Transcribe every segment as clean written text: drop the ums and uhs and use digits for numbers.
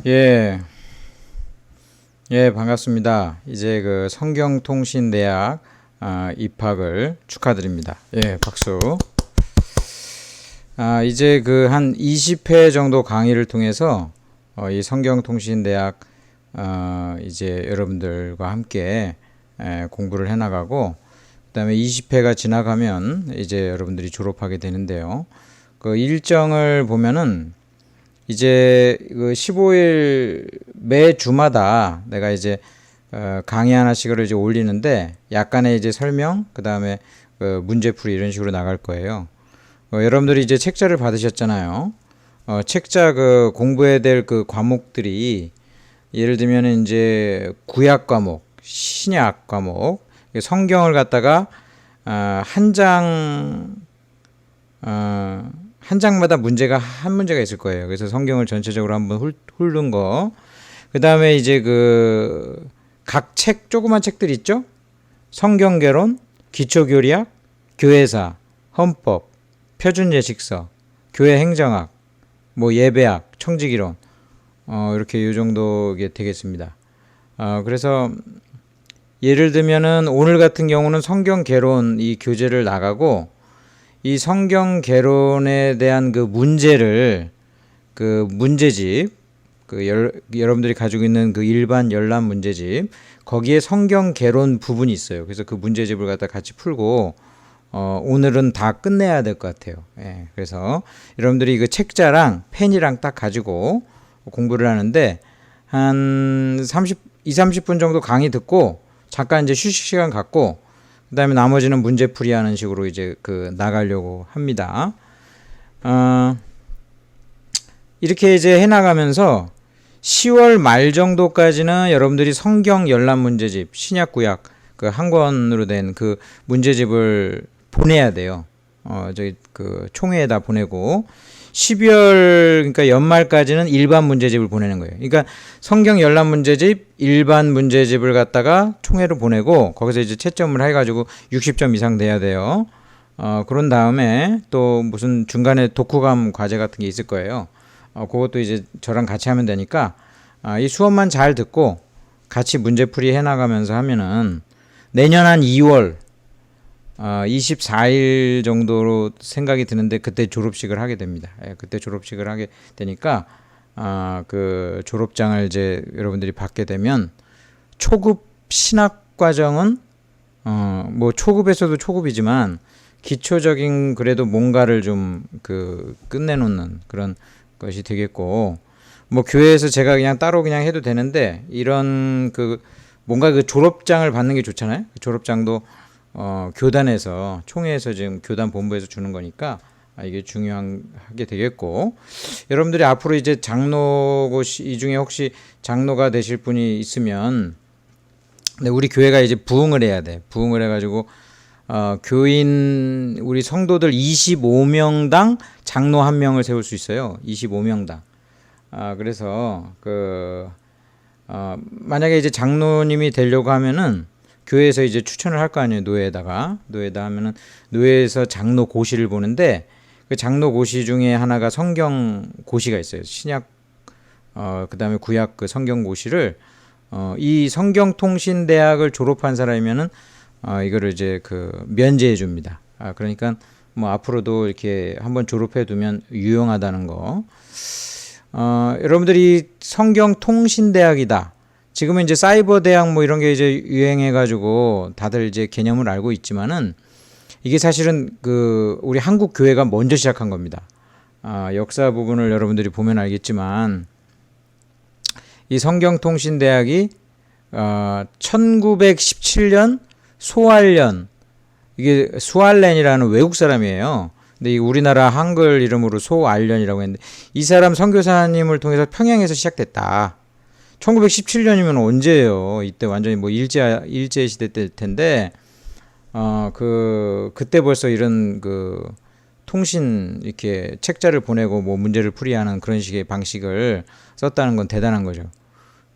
예, 예, 반갑습니다. 이제 그 성경통신대학 입학을 축하드립니다. 예, 박수. 이제 그 한 20회 정도 강의를 통해서 이 성경통신대학 이제 여러분들과 함께 공부를 해나가고, 그다음에 20회가 지나가면 이제 여러분들이 졸업하게 되는데요. 그 일정을 보면은 이제 그 15일 매 주마다 내가 이제 강의 하나씩을 이제 올리는데, 약간의 이제 설명, 그다음에 그 문제풀이 이런 식으로 나갈 거예요. 여러분들이 이제 책자를 받으셨잖아요. 책자 그 공부해야 될 그 과목들이, 예를 들면 이제 구약 과목, 신약 과목, 성경을 갖다가 한 장마다 문제가 한 문제가 있을 거예요. 그래서 성경을 전체적으로 한번 훑는 거. 그 다음에 이제 그 각 책, 조그만 책들 있죠? 성경개론, 기초교리학, 교회사, 헌법, 표준예식서, 교회 행정학, 뭐 예배학, 청지기론, 이렇게 요 정도 되겠습니다. 그래서 예를 들면은 오늘 같은 경우는 성경개론 이 교재를 나가고, 이 성경 개론에 대한 그 문제를, 그 문제집, 여러분들이 가지고 있는 그 일반 열람 문제집, 거기에 성경 개론 부분이 있어요. 그래서 그 문제집을 갖다 같이 풀고, 오늘은 다 끝내야 될 것 같아요. 예, 그래서 여러분들이 그 책자랑 펜이랑 딱 가지고 공부를 하는데, 한 30분 정도 강의 듣고 잠깐 이제 휴식 시간 갖고, 그 다음에 나머지는 문제풀이 하는 식으로 이제 그 나가려고 합니다. 이렇게 이제 해나가면서 10월 말 정도까지는 여러분들이 성경 열람 문제집, 신약 구약 그 한 권으로 된 그 문제집을 보내야 돼요. 저기 그 총회에다 보내고, 12월 그러니까 연말까지는 일반 문제집을 보내는 거예요. 그러니까 성경 열람 문제집, 일반 문제집을 갖다가 총회로 보내고, 거기서 이제 채점을 해가지고 60점 이상 돼야 돼요. 그런 다음에 또 무슨 중간에 독후감 과제 같은 게 있을 거예요. 그것도 이제 저랑 같이 하면 되니까, 이 수업만 잘 듣고 같이 문제풀이 해나가면서 하면은 내년 한 2월 24일 정도로 생각이 드는데, 그때 졸업식을 하게 됩니다. 그때 졸업식을 하게 되니까 그 졸업장을 이제 여러분들이 받게 되면, 초급 신학 과정은 뭐 초급에서도 초급이지만 기초적인 그래도 뭔가를 좀 그 끝내놓는 그런 것이 되겠고, 뭐 교회에서 제가 그냥 따로 그냥 해도 되는데, 이런 그 뭔가 그 졸업장을 받는 게 좋잖아요. 그 졸업장도 교단에서, 총회에서 지금 교단 본부에서 주는 거니까 이게 중요하게 되겠고, 여러분들이 앞으로 이제 장로고, 이 중에 혹시 장로가 되실 분이 있으면, 근데 우리 교회가 이제 부흥을 해야 돼. 부흥을 해가지고 교인 우리 성도들 25명당 장로 한 명을 세울 수 있어요. 25명당. 그래서 만약에 이제 장로님이 되려고 하면은 교회에서 이제 추천을 할 거 아니에요. 노회에다 하면은 노회에서 장로 고시를 보는데, 그 장로 고시 중에 하나가 성경 고시가 있어요. 신약 그다음에 구약 그 성경 고시를 이 성경통신대학을 졸업한 사람이면은 이거를 이제 그 면제해 줍니다. 그러니까 뭐 앞으로도 이렇게 한번 졸업해 두면 유용하다는 거. 여러분들이 성경통신대학이다. 지금은 이제 사이버 대학 뭐 이런 게 이제 유행해가지고 다들 이제 개념을 알고 있지만은, 이게 사실은 그 우리 한국 교회가 먼저 시작한 겁니다. 역사 부분을 여러분들이 보면 알겠지만, 이 성경통신대학이 1917년 소알련, 이게 수알렌이라는 외국 사람이에요. 근데 이 우리나라 한글 이름으로 소알련이라고 했는데, 이 사람 선교사님을 통해서 평양에서 시작됐다. 1917년이면 언제예요? 이때 완전히 뭐 일제 시대 때 텐데, 그때 벌써 이런 그 통신 이렇게 책자를 보내고 뭐 문제를 풀이하는 그런 식의 방식을 썼다는 건 대단한 거죠.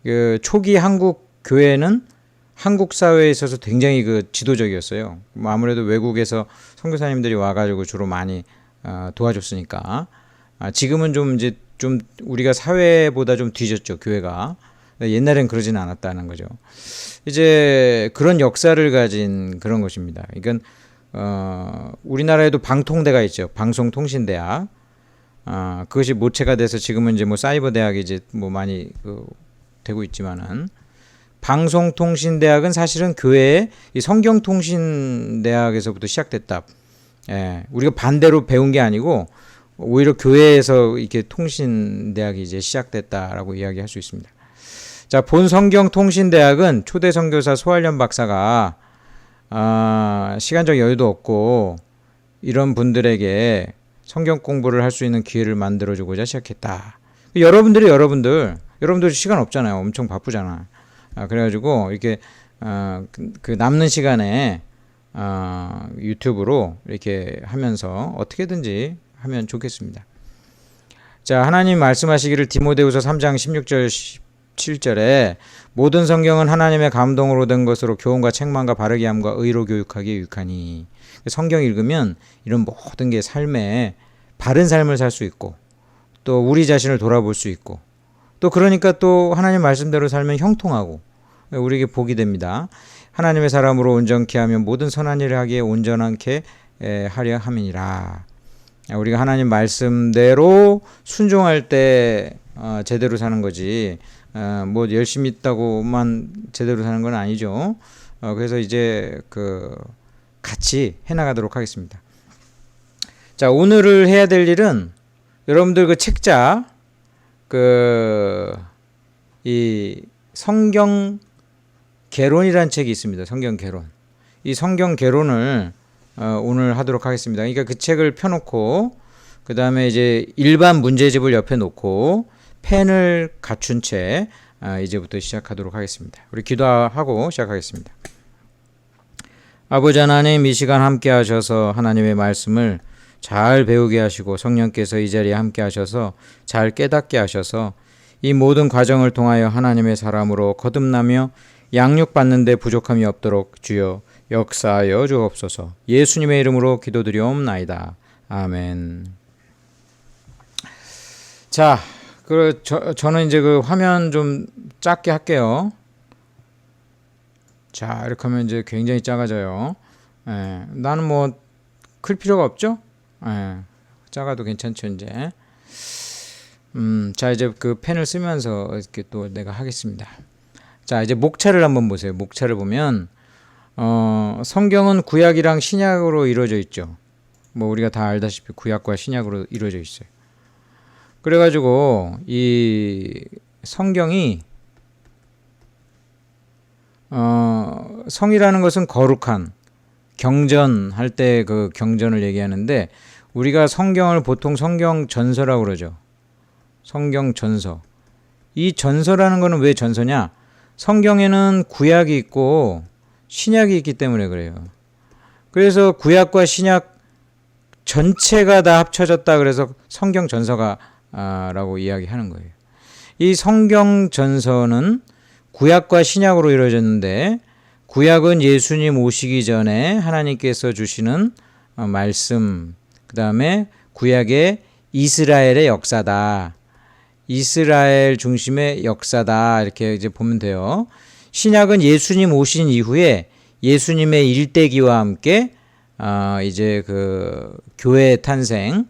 그 초기 한국 교회는 한국 사회에 있어서 굉장히 그 지도적이었어요. 뭐 아무래도 외국에서 선교사님들이 와가지고 주로 많이 도와줬으니까. 지금은 좀 이제 좀 우리가 사회보다 좀 뒤졌죠, 교회가. 옛날엔 그러진 않았다는 거죠. 이제 그런 역사를 가진 그런 것입니다. 그러니까 우리나라에도 방통대가 있죠. 방송통신대학. 그것이 모체가 돼서 지금은 이제 뭐 사이버 대학이 이제 뭐 많이 되고 있지만은, 방송통신대학은 사실은 교회의 이 성경통신대학에서부터 시작됐다. 예, 우리가 반대로 배운 게 아니고 오히려 교회에서 이렇게 통신대학이 이제 시작됐다라고 이야기할 수 있습니다. 자, 본 성경통신대학은 초대 선교사 소활련 박사가 시간적 여유도 없고 이런 분들에게 성경 공부를 할 수 있는 기회를 만들어주고자 시작했다. 여러분들 시간 없잖아요. 엄청 바쁘잖아. 그래가지고 이렇게 그 남는 시간에 유튜브로 이렇게 하면서 어떻게든지 하면 좋겠습니다. 자, 하나님 말씀하시기를 디모데후서 3장 16절 17절에 모든 성경은 하나님의 감동으로 된 것으로 교훈과 책망과 바르게 함과 의로 교육하기에 유익하니. 성경 읽으면 이런 모든 게 삶에 바른 삶을 살 수 있고, 또 우리 자신을 돌아볼 수 있고, 또 그러니까 또 하나님 말씀대로 살면 형통하고 우리에게 복이 됩니다. 하나님의 사람으로 온전케 하면 모든 선한 일을 하기에 온전하게 하려 함이니라. 우리가 하나님 말씀대로 순종할 때 제대로 사는 거지, 뭐 열심히 있다고만 제대로 사는 건 아니죠. 그래서 이제 같이 해나가도록 하겠습니다. 자, 오늘을 해야 될 일은 여러분들 그 책자 이 성경 개론이라는 책이 있습니다. 성경 개론. 이 성경 개론을 오늘 하도록 하겠습니다. 그러니까 그 책을 펴놓고 그 다음에 이제 일반 문제집을 옆에 놓고 펜을 갖춘 채 이제부터 시작하도록 하겠습니다. 우리 기도하고 시작하겠습니다. 아버지 하나님, 이 시간 함께 하셔서 하나님의 말씀을 잘 배우게 하시고 성령께서 이 자리에 함께 하셔서 잘 깨닫게 하셔서 이 모든 과정을 통하여 하나님의 사람으로 거듭나며 양육받는 데 부족함이 없도록 주여 역사하여 주옵소서. 예수님의 이름으로 기도드리옵나이다. 아멘. 자, 저는 이제 그 화면 좀 작게 할게요. 자, 이렇게 하면 이제 굉장히 작아져요. 나는 뭐 클 필요가 없죠? 작아도 괜찮죠, 이제. 자, 이제 그 펜을 쓰면서 이렇게 또 내가 하겠습니다. 자, 이제 목차를 한번 보세요. 목차를 보면 성경은 구약이랑 신약으로 이루어져 있죠. 뭐 우리가 다 알다시피 구약과 신약으로 이루어져 있어요. 그래가지고 이 성경이 성이라는 것은 거룩한, 경전할 때 그 경전을 얘기하는데, 우리가 성경을 보통 성경 전서라고 그러죠. 성경 전서. 이 전서라는 거는 왜 전서냐? 성경에는 구약이 있고 신약이 있기 때문에 그래요. 그래서 구약과 신약 전체가 다 합쳐졌다 그래서 성경 전서가 라고 이야기하는 거예요. 이 성경 전서는 구약과 신약으로 이루어졌는데, 구약은 예수님 오시기 전에 하나님께서 주시는 말씀, 그 다음에 구약의 이스라엘의 역사다. 이스라엘 중심의 역사다. 이렇게 이제 보면 돼요. 신약은 예수님 오신 이후에 예수님의 일대기와 함께 이제 그 교회 탄생,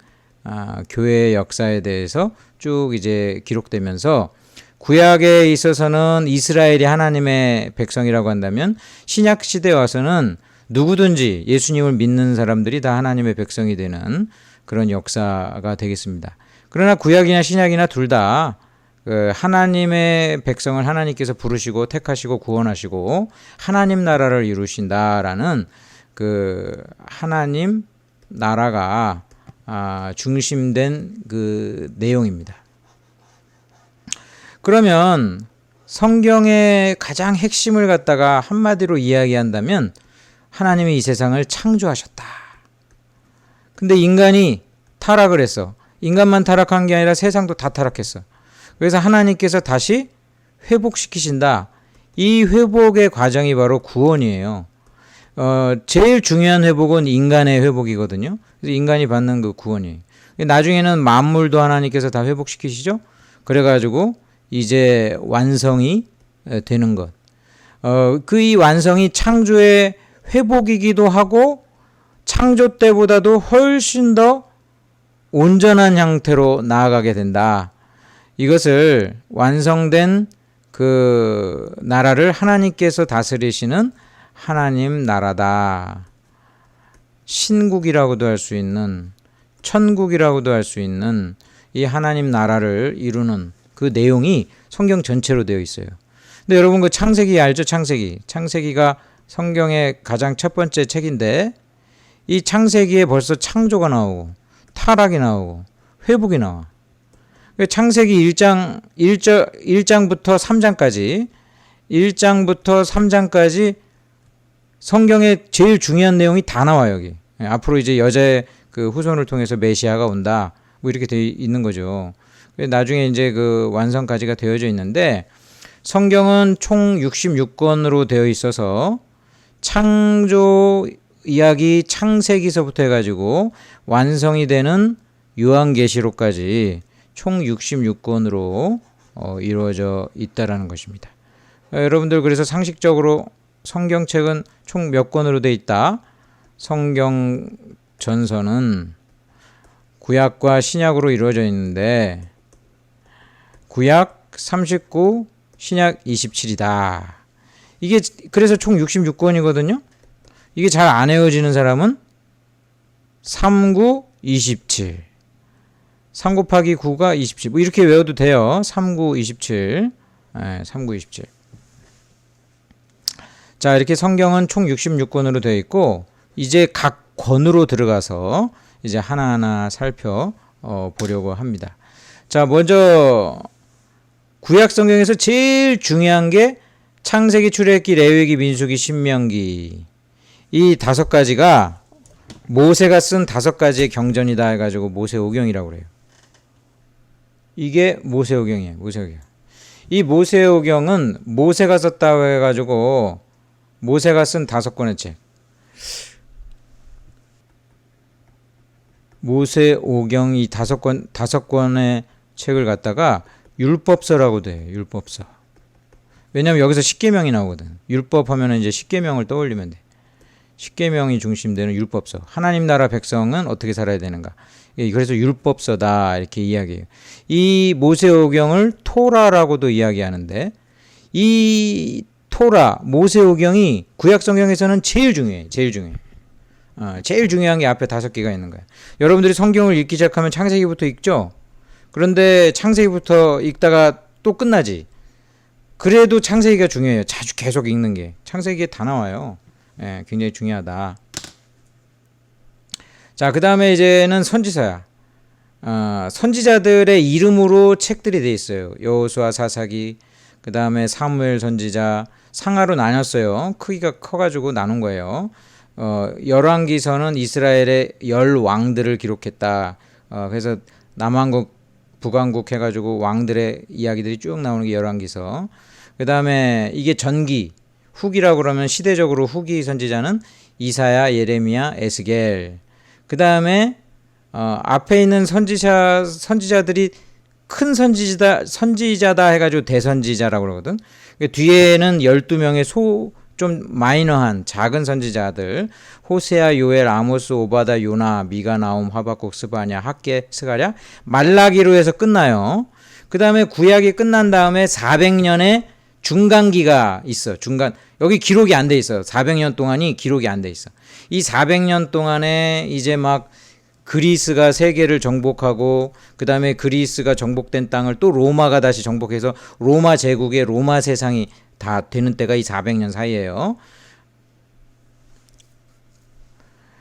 교회의 역사에 대해서 쭉 이제 기록되면서, 구약에 있어서는 이스라엘이 하나님의 백성이라고 한다면 신약 시대에 와서는 누구든지 예수님을 믿는 사람들이 다 하나님의 백성이 되는 그런 역사가 되겠습니다. 그러나 구약이나 신약이나 둘 다 하나님의 백성을 하나님께서 부르시고 택하시고 구원하시고 하나님 나라를 이루신다라는 그 하나님 나라가 중심된 그 내용입니다. 그러면 성경의 가장 핵심을 갖다가 한마디로 이야기한다면 하나님이 이 세상을 창조하셨다. 근데 인간이 타락을 했어. 인간만 타락한 게 아니라 세상도 다 타락했어. 그래서 하나님께서 다시 회복시키신다. 이 회복의 과정이 바로 구원이에요. 제일 중요한 회복은 인간의 회복이거든요. 그래서 인간이 받는 그 구원이에요. 나중에는 만물도 하나님께서 다 회복시키시죠. 그래가지고 이제 완성이 되는 것. 그 이 완성이 창조의 회복이기도 하고 창조 때보다도 훨씬 더 온전한 형태로 나아가게 된다. 이것을 완성된 그 나라를 하나님께서 다스리시는 하나님 나라다. 신국이라고도 할 수 있는, 천국이라고도 할 수 있는 이 하나님 나라를 이루는 그 내용이 성경 전체로 되어 있어요. 근데 여러분 그 창세기 알죠? 창세기가 성경의 가장 첫 번째 책인데 이 창세기에 벌써 창조가 나오고 타락이 나오고 회복이 나와. 창세기 1장부터 3장까지 성경의 제일 중요한 내용이 다 나와요, 여기. 앞으로 이제 여자의 그 후손을 통해서 메시아가 온다. 뭐 이렇게 되어 있는 거죠. 나중에 이제 그 완성까지가 되어져 있는데 성경은 총 66권으로 되어 있어서 창조 이야기 창세기서부터 해가지고 완성이 되는 요한계시록까지 총 66권으로 이루어져 있다라는 것입니다. 여러분들 그래서 상식적으로 성경책은 총 몇 권으로 되어 있다? 성경 전서는 구약과 신약으로 이루어져 있는데 구약 39, 신약 27이다. 이게 그래서 총 66권이거든요. 이게 잘 안 외워지는 사람은 3, 9, 27. 3 곱하기 9가 27. 뭐 이렇게 외워도 돼요. 3, 9, 27. 3, 9, 27. 자, 이렇게 성경은 총 66권으로 되어 있고 이제 각 권으로 들어가서 이제 하나하나 살펴보려고 합니다. 자, 먼저 구약 성경에서 제일 중요한 게 창세기, 출애굽기, 레위기, 민수기, 신명기 이 5가지가 모세가 쓴 5가지의 경전이다 해가지고 모세오경이라고 그래요. 이게 모세오경이에요. 모세오경. 이 모세오경은 모세가 썼다고 해가지고 모세가 쓴 5권의 책. 모세오경 이 5권의 책을 갖다가 율법서라고 돼요. 율법서. 왜냐면 여기서 십계명이 나오거든. 율법 하면은 이제 십계명을 떠올리면 돼. 십계명이 중심되는 율법서. 하나님 나라 백성은 어떻게 살아야 되는가. 그래서 율법서다 이렇게 이야기해요. 이 모세오경을 토라라고도 이야기하는데 이 토라, 모세오경이 구약 성경에서는 제일 중요해. 제일 중요한 게 앞에 5개가 있는 거야. 여러분들이 성경을 읽기 시작하면 창세기부터 읽죠? 그런데 창세기부터 읽다가 또 끝나지. 그래도 창세기가 중요해요. 자주 계속 읽는 게. 창세기에 다 나와요. 굉장히 중요하다. 자, 그 다음에 이제는 선지서야. 선지자들의 이름으로 책들이 돼 있어요. 여호수아, 사사기, 그 다음에 사무엘 선지자, 상하로 나눴어요. 크기가 커가지고 나눈 거예요. 열왕기서는 이스라엘의 10왕들을 기록했다. 그래서 남왕국, 북왕국 해가지고 왕들의 이야기들이 쭉 나오는 게 열왕기서. 그 다음에 이게 전기, 후기라고 그러면 시대적으로 후기 선지자는 이사야, 예레미야, 에스겔. 그 다음에 앞에 있는 선지자들이 큰 선지자다 해가지고 대선지자라고 그러거든. 뒤에는 12명의 좀 마이너한 작은 선지자들 호세아, 요엘, 아모스, 오바다, 요나, 미가, 나움, 하박국, 스바냐, 학개, 스가랴, 말라기로 해서 끝나요. 그 다음에 구약이 끝난 다음에 400년의 중간기가 있어. 여기 기록이 안 돼 있어. 400년 동안이 기록이 안 돼 있어. 이 400년 동안에 이제 막 그리스가 세계를 정복하고 그 다음에 그리스가 정복된 땅을 또 로마가 다시 정복해서 로마 제국의 로마 세상이 다 되는 때가 이 400년 사이예요.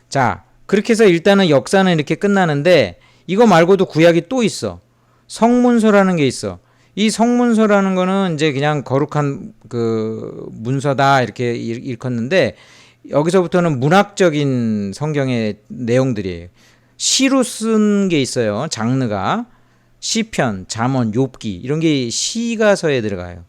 자, 그렇게 해서 일단은 역사는 이렇게 끝나는데 이거 말고도 구약이 또 있어. 성문서라는 게 있어. 이 성문서라는 거는 이제 그냥 거룩한 그 문서다 이렇게 일컫는데 여기서부터는 문학적인 성경의 내용들이에요. 시로 쓴 게 있어요. 장르가 시편, 잠언, 욥기 이런 게 시가서에 들어가요.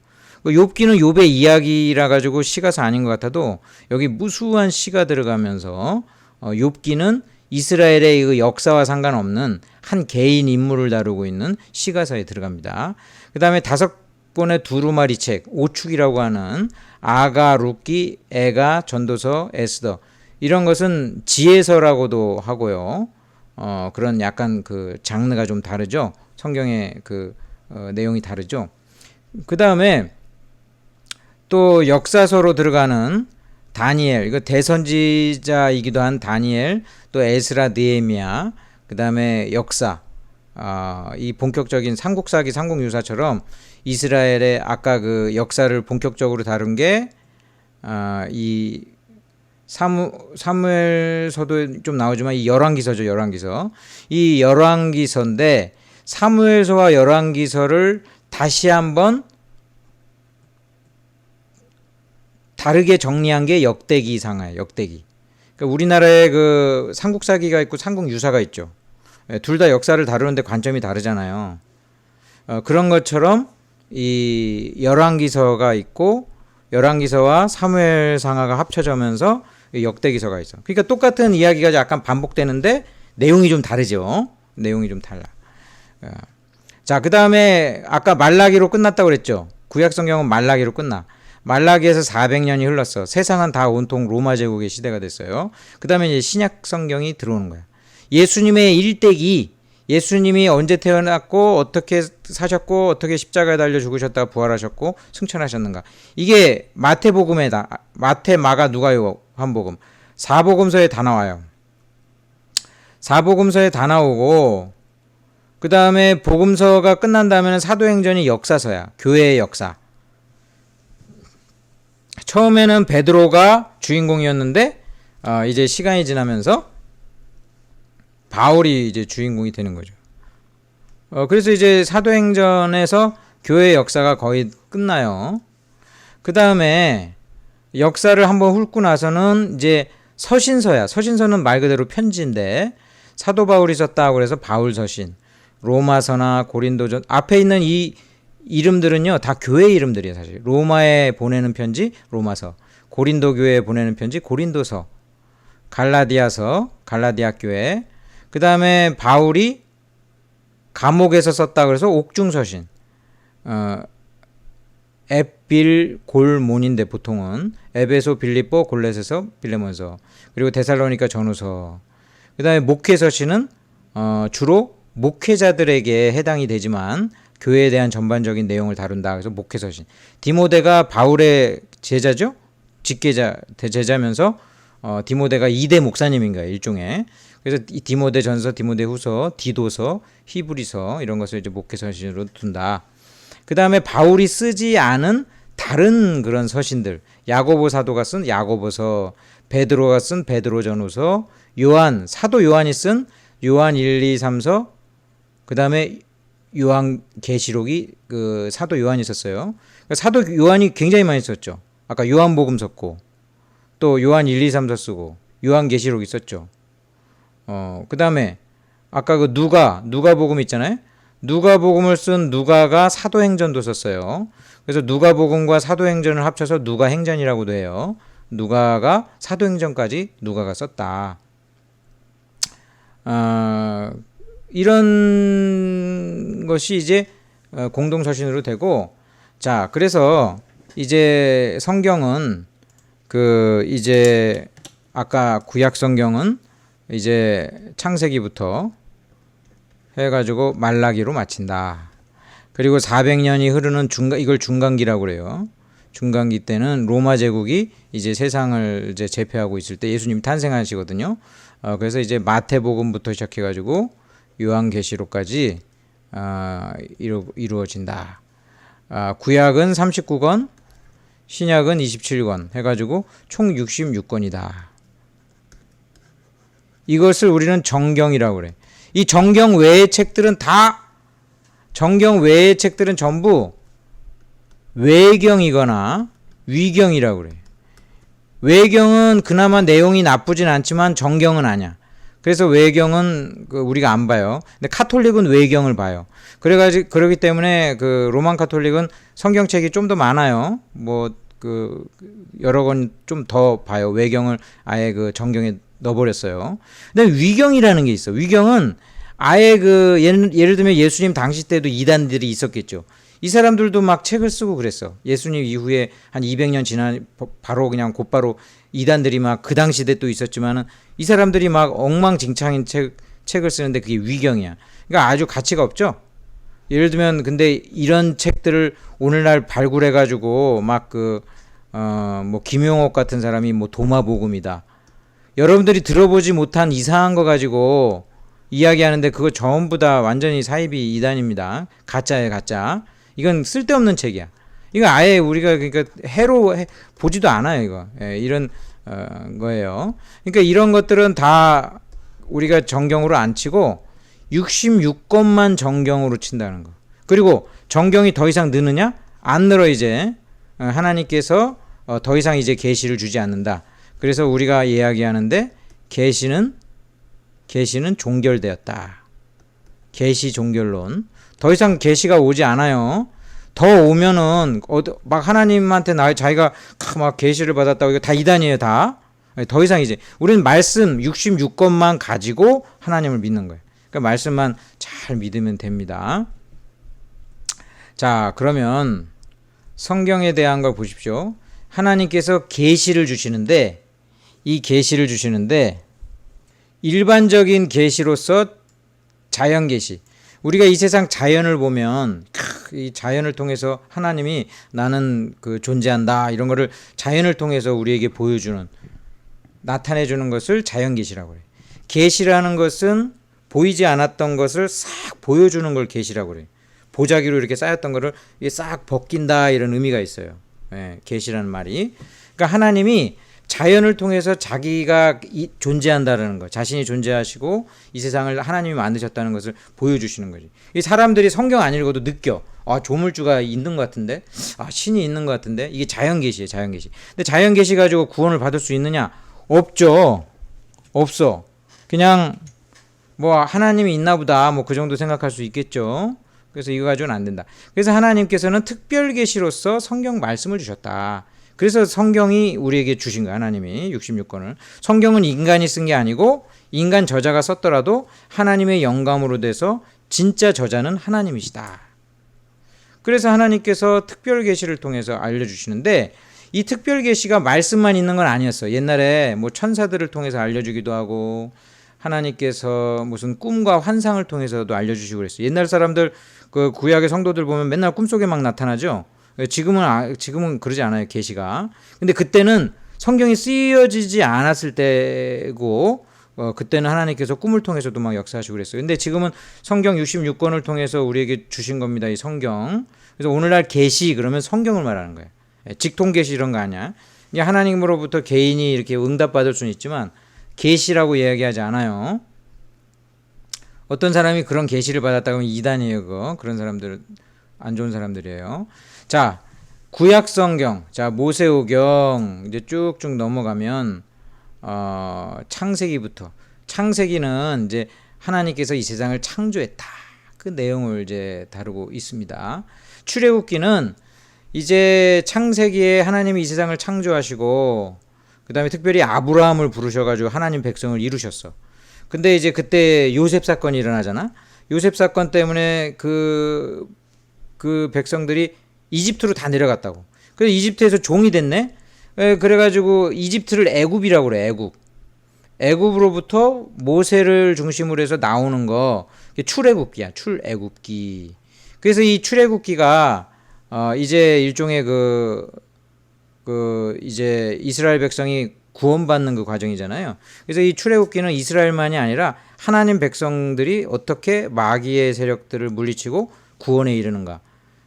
욥기는 욥의 이야기라 가지고 시가서 아닌 것 같아도 여기 무수한 시가 들어가면서 욥기는 이스라엘의 그 역사와 상관없는 한 개인 인물을 다루고 있는 시가서에 들어갑니다. 그 다음에 5권의 두루마리 책, 오축이라고 하는 아가, 룻기, 에가, 전도서, 에스더, 이런 것은 지혜서라고도 하고요. 그런 약간 그 장르가 좀 다르죠. 성경의 그 내용이 다르죠. 그 다음에 또 역사서로 들어가는 다니엘, 이거 대선지자이기도 한 다니엘, 또 에스라, 느헤미야, 그 다음에 역사, 이 본격적인 삼국사기, 삼국유사처럼 이스라엘의 아까 그 역사를 본격적으로 다룬 게 이 사무엘서도 좀 나오지만 이 열왕기서죠. 열왕기서. 이 열왕기서인데 사무엘서와 열왕기서를 다시 한번 다르게 정리한 게 역대기상하예요. 역대기. 그러니까 우리나라에 그 삼국사기가 있고 삼국유사가 있죠. 둘 다 역사를 다루는데 관점이 다르잖아요. 그런 것처럼 이 열왕기서가 있고 열왕기서와 사무엘상하가 합쳐지면서 역대기서가 있어. 그러니까 똑같은 이야기가 약간 반복되는데 내용이 좀 다르죠. 내용이 좀 달라. 자, 그 다음에 아까 말라기로 끝났다고 그랬죠. 구약성경은 말라기로 끝나. 말라기에서 400년이 흘렀어. 세상은 다 온통 로마 제국의 시대가 됐어요. 그 다음에 이제 신약 성경이 들어오는 거야. 예수님의 일대기, 예수님이 언제 태어났고 어떻게 사셨고 어떻게 십자가에 달려 죽으셨다가 부활하셨고 승천하셨는가. 이게 마태복음에다, 마태, 마가, 누가, 요한복음 4복음서에 다 나와요. 4복음서에 다 나오고 그 다음에 복음서가 끝난 다음에는 사도행전이 역사서야. 교회의 역사. 처음에는 베드로가 주인공이었는데 이제 시간이 지나면서 바울이 이제 주인공이 되는 거죠. 그래서 이제 사도행전에서 교회의 역사가 거의 끝나요. 그 다음에 역사를 한번 훑고 나서는 이제 서신서야. 서신서는 말 그대로 편지인데 사도 바울이 썼다고 그래서 바울 서신, 로마서나 고린도전, 앞에 있는 이 이름들은요 다 교회 이름들이에요. 사실 로마에 보내는 편지 로마서, 고린도 교회에 보내는 편지 고린도서, 갈라디아서 갈라디아 교회, 그 다음에 바울이 감옥에서 썼다 그래서 옥중서신, 앱빌 골몬인데 보통은 에베소, 빌립보, 골로새서, 빌레몬서, 그리고 데살로니가 전후서. 그 다음에 목회서신은 주로 목회자들에게 해당이 되지만 교회에 대한 전반적인 내용을 다룬다. 그래서 목회서신. 디모데가 바울의 제자죠. 직계자, 대제자면서 디모데가 2대 목사님인가요? 일종의. 그래서 이 디모데 전서, 디모데 후서, 디도서, 히브리서 이런 것을 이제 목회서신으로 둔다. 그 다음에 바울이 쓰지 않은 다른 그런 서신들, 야고보 사도가 쓴 야고보서, 베드로가 쓴 베드로전후서, 요한, 사도 요한이 쓴 요한 1, 2, 3서, 그 다음에 요한계시록이 그 사도 요한이 썼어요. 그러니까 사도 요한이 굉장히 많이 썼죠. 아까 요한복음 썼고, 또 요한 1, 2, 3서 쓰고, 요한계시록 있었죠. 그 다음에 아까 그 누가복음 있잖아요. 누가복음을 쓴 누가가 사도행전도 썼어요. 그래서 누가복음과 사도행전을 합쳐서 누가행전이라고도 해요. 누가가 사도행전까지 누가가 썼다. 이런 것이 이제 공동서신으로 되고, 자, 그래서 이제 성경은 그 이제 아까 구약 성경은 이제 창세기부터 해가지고 말라기로 마친다. 그리고 400년이 흐르는 이걸 중간기라고 그래요. 중간기 때는 로마 제국이 이제 세상을 이제 제패하고 있을 때 예수님이 탄생하시거든요. 그래서 이제 마태복음부터 시작해가지고 요한계시록까지 이루어진다. 구약은 39권, 신약은 27권 해가지고 총 66권이다. 이것을 우리는 정경이라고 그래. 이 정경 외의 책들은 전부 외경이거나 위경이라고 그래. 외경은 그나마 내용이 나쁘진 않지만 정경은 아니야. 그래서 외경은 우리가 안 봐요. 근데 카톨릭은 외경을 봐요. 그러기 때문에 그 로만 카톨릭은 성경책이 좀 더 많아요. 뭐 여러 권 좀 더 봐요. 외경을 아예 그 정경에 넣어버렸어요. 근데 위경이라는 게 있어. 위경은 아예 그 예를 들면 예수님 당시 때도 이단들이 있었겠죠. 이 사람들도 막 책을 쓰고 그랬어. 예수님 이후에 한 200년 지난 바로 그냥 곧바로 이단들이 막 그 당시 때 또 있었지만은 이 사람들이 막 엉망진창인 책을 쓰는데 그게 위경이야. 그러니까 아주 가치가 없죠. 예를 들면 근데 이런 책들을 오늘날 발굴해 가지고 막 뭐 김용옥 같은 사람이 뭐 도마복음이다. 여러분들이 들어보지 못한 이상한 거 가지고 이야기하는데 그거 전부 다 완전히 사이비 이단입니다. 가짜예요, 가짜. 이건 쓸데없는 책이야. 이거 아예 우리가 그러니까 보지도 않아요, 이거. 예, 이런 거예요. 그러니까 이런 것들은 다 우리가 정경으로 안 치고 66권만 정경으로 친다는 거. 그리고 정경이 더 이상 느느냐? 안 늘어 이제. 하나님께서 더 이상 이제 계시를 주지 않는다. 그래서 우리가 이야기하는데 계시는 종결되었다. 계시 종결론. 더 이상 계시가 오지 않아요. 더 오면은 막 하나님한테 자기가 막 계시를 받았다고 이거 다 이단이에요, 다. 더 이상 이제 우리는 말씀 66권만 가지고 하나님을 믿는 거예요. 그러니까 말씀만 잘 믿으면 됩니다. 자, 그러면 성경에 대한 걸 보십시오. 하나님께서 계시를 주시는데 이 계시를 주시는데 일반적인 계시로서 자연 계시. 우리가 이 세상 자연을 보면 이 자연을 통해서 하나님이 나는 그 존재한다 이런 거를 자연을 통해서 우리에게 보여주는 나타내 주는 것을 자연 계시라고 그래요. 계시라는 것은 보이지 않았던 것을 싹 보여주는 걸 계시라고 그래요. 보자기로 이렇게 쌓였던 거를 싹 벗긴다 이런 의미가 있어요. 예, 계시라는 말이. 그러니까 하나님이 자연을 통해서 자기가 존재한다라는 거, 자신이 존재하시고 이 세상을 하나님이 만드셨다는 것을 보여주시는 거지. 이 사람들이 성경 안 읽어도 느껴. 아, 조물주가 있는 것 같은데, 아, 신이 있는 것 같은데, 이게 자연 계시예요, 자연 계시. 근데 자연 계시 가지고 구원을 받을 수 있느냐? 없죠. 없어. 그냥 뭐 하나님이 있나 보다, 뭐 그 정도 생각할 수 있겠죠. 그래서 이거 가지고는 안 된다. 그래서 하나님께서는 특별 계시로서 성경 말씀을 주셨다. 그래서 성경이 우리에게 주신 거야, 하나님이 66권을. 성경은 인간이 쓴 게 아니고 인간 저자가 썼더라도 하나님의 영감으로 돼서 진짜 저자는 하나님이시다. 그래서 하나님께서 특별 계시를 통해서 알려주시는데 이 특별 계시가 말씀만 있는 건 아니었어. 옛날에 뭐 천사들을 통해서 알려주기도 하고 하나님께서 무슨 꿈과 환상을 통해서도 알려주시고 그랬어요. 옛날 사람들 그 구약의 성도들 보면 맨날 꿈속에 막 나타나죠. 지금은 그러지 않아요, 계시가. 근데 그때는 성경이 쓰여지지 않았을 때고 그때는 하나님께서 꿈을 통해서도 막 역사하시고 그랬어요. 근데 지금은 성경 66권을 통해서 우리에게 주신 겁니다, 이 성경. 그래서 오늘날 계시 그러면 성경을 말하는 거예요. 직통 계시 이런 거 아니야. 하나님으로부터 개인이 이렇게 응답받을 수는 있지만 계시라고 이야기하지 않아요. 어떤 사람이 그런 계시를 받았다 그러면 이단이에요, 그거. 그런 사람들 안 좋은 사람들이에요. 자, 구약 성경. 자, 모세오경 이제 쭉쭉 넘어가면 창세기부터. 창세기는 이제 하나님께서 이 세상을 창조했다. 그 내용을 이제 다루고 있습니다. 출애굽기는 이제 창세기에 하나님이 이 세상을 창조하시고 그다음에 특별히 아브라함을 부르셔가지고 하나님 백성을 이루셨어. 근데 이제 그때 요셉 사건이 일어나잖아. 요셉 사건 때문에 그 백성들이 이집트로 다 내려갔다고. 그래서 이집트에서 종이 됐네. 그래가지고 이집트를 애굽이라고 그래. 애굽으로부터 모세를 중심으로 해서 나오는 거 출애굽기야. 출애굽기. 그래서 이 출애굽기가 이제 일종의 이제 이스라엘 백성이 구원받는 그 과정이잖아요. 그래서 이 출애굽기는 이스라엘만이 아니라 하나님 백성들이 어떻게 마귀의 세력들을 물리치고 구원에 이르는가.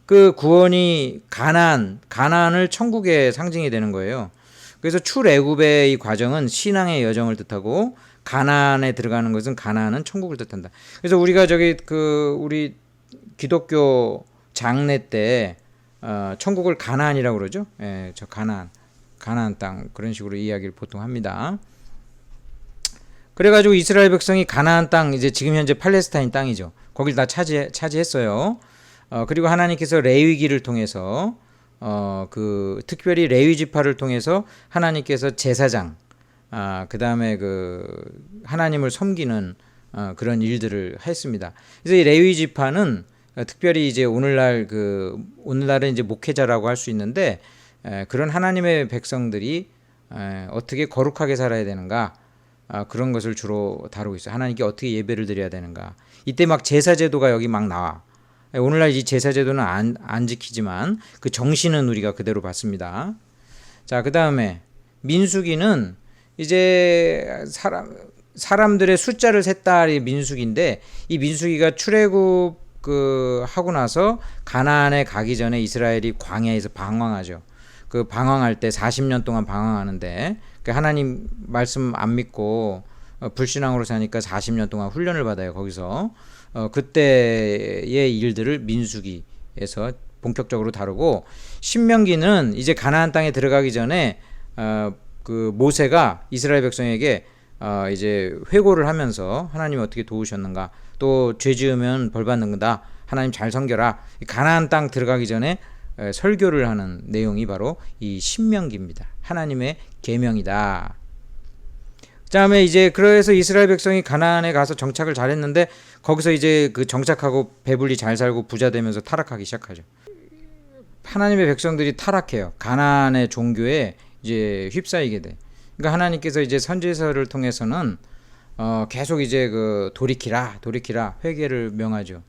그 구원이 가나안을 천국의 상징이 되는 거예요. 그래서 출애굽의 이 과정은 신앙의 여정을 뜻하고 가나안에 들어가는 것은 가나안은 천국을 뜻한다. 그래서 우리가 우리 기독교 장례 때 천국을 가나안이라고 그러죠. 예, 저 가나안 땅 그런 식으로 이야기를 보통 합니다. 그래가지고 이스라엘 백성이 가나안 땅 이제 지금 현재 팔레스타인 땅이죠. 거길 다 차지했어요. 그리고 하나님께서 레위기를 통해서 특별히 레위 지파를 통해서 하나님께서 제사장 그 다음에 그 하나님을 섬기는 그런 일들을 했습니다. 그래서 이 레위 지파는 특별히 이제 오늘날은 이제 목회자라고 할 수 있는데 그런 하나님의 백성들이 어떻게 거룩하게 살아야 되는가 그런 것을 주로 다루고 있어요. 하나님께 어떻게 예배를 드려야 되는가. 이때 막 제사 제도가 여기 막 나와. 오늘날 이 제사 제도는 안 지키지만 그 정신은 우리가 그대로 봤습니다. 자, 그 다음에 민수기는 이제 사람들의 숫자를 셌다 이 민수기인데 이 민수기가 출애굽 하고 나서 가나안에 가기 전에 이스라엘이 광야에서 방황하죠. 그 방황할 때 40년 동안 방황하는데 그 하나님 말씀 안 믿고 불신앙으로 사니까 40년 동안 훈련을 받아요. 거기서 그때의 일들을 민수기에서 본격적으로 다루고 신명기는 이제 가나안 땅에 들어가기 전에 그 모세가 이스라엘 백성에게 이제 회고를 하면서 하나님이 어떻게 도우셨는가 또 죄 지으면 벌 받는 거다 하나님 잘 섬겨라 가나안 땅 들어가기 전에 설교를 하는 내용이 바로 이 신명기입니다. 하나님의 계명이다. 그다음에 이제 그래서 이스라엘 백성이 가나안에 가서 정착을 잘했는데 거기서 이제 그 정착하고 배불리 잘 살고 부자 되면서 타락하기 시작하죠. 하나님의 백성들이 타락해요. 가나안의 종교에 이제 휩싸이게 돼. 그러니까 하나님께서 이제 선지서를 통해서는 계속 이제 그 돌이키라 회개를 명하죠.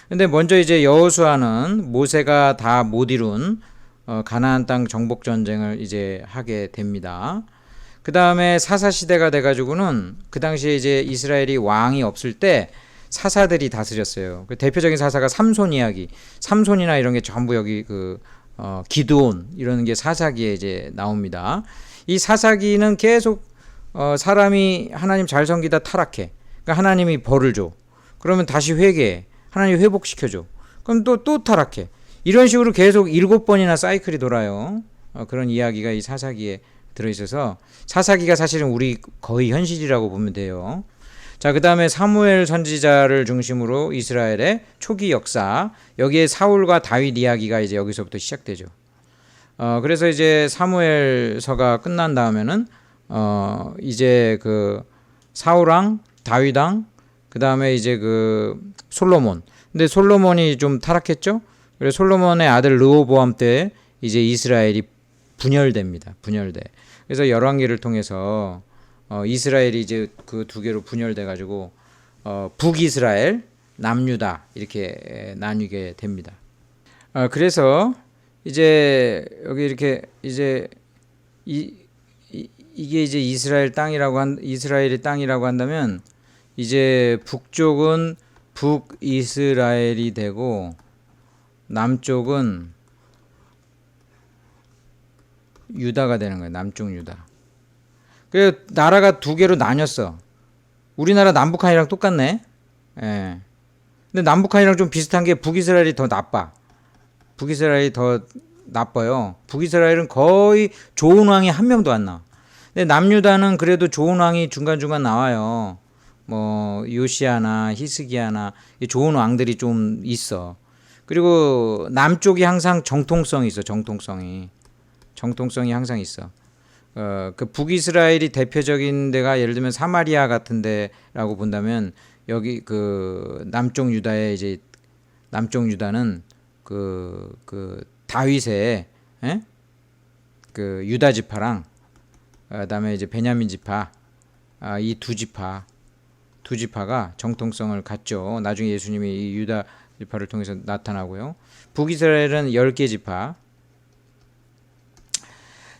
근데 먼저 이제 여호수아는 모세가 다 못 이룬 가나안 땅 정복 전쟁을 이제 하게 됩니다. 그 다음에 사사 시대가 돼가지고는 그 당시에 이제 이스라엘이 왕이 없을 때 사사들이 다스렸어요. 그 대표적인 사사가 삼손 이야기, 삼손이나 이런 게 전부 여기 기드온 이런 게 사사기에 이제 나옵니다. 이 사사기는 계속 사람이 하나님 잘 섬기다 타락해. 그러니까 하나님이 벌을 줘. 그러면 다시 회개해. 하나님 회복시켜줘. 그럼 또 타락해. 이런 식으로 계속 7번이나 사이클이 돌아요. 그런 이야기가 이 사사기에 들어있어서 사사기가 사실은 우리 거의 현실이라고 보면 돼요. 자, 그 다음에 사무엘 선지자를 중심으로 이스라엘의 초기 역사, 여기에 사울과 다윗 이야기가 이제 여기서부터 시작되죠. 그래서 이제 사무엘서가 끝난 다음에는 이제 그 사울왕, 다윗왕, 그 다음에 이제 그 솔로몬. 근데 솔로몬이 좀 타락했죠. 그래서 솔로몬의 아들 르호보암 때 이제 이스라엘이 분열됩니다. 분열돼. 그래서 열왕기를 통해서 이스라엘이 이제 그 두 개로 분열돼 가지고 북이스라엘, 남유다 이렇게 나뉘게 됩니다. 그래서 이제 여기 이렇게 이제 이게 이제 이스라엘의 땅이라고 한다면 이제 북쪽은 북이스라엘이 되고 남쪽은 유다가 되는 거예요. 남쪽 유다. 그래서 나라가 두 개로 나뉘었어. 우리나라 남북한이랑 똑같네. 예. 근데 남북한이랑 좀 비슷한 게 북이스라엘이 더 나빠. 북이스라엘이 더 나빠요. 북이스라엘은 거의 좋은 왕이 한 명도 안 나와. 근데 남유다는 그래도 좋은 왕이 중간중간 나와요. 뭐 요시아나 히스기야나 좋은 왕들이 좀 있어. 그리고 남쪽이 항상 정통성이 있어. 정통성이 항상 있어. 그 북이스라엘이 대표적인 데가 예를 들면 사마리아 같은 데라고 본다면 여기 그 남쪽 유다의 이제 남쪽 유다는 그 다윗의 그 유다 지파랑 그다음에 이제 베냐민 지파 이 두 지파가 정통성을 갖죠. 나중에 예수님이 이 유다 지파를 통해서 나타나고요. 북이스라엘은 10개 지파.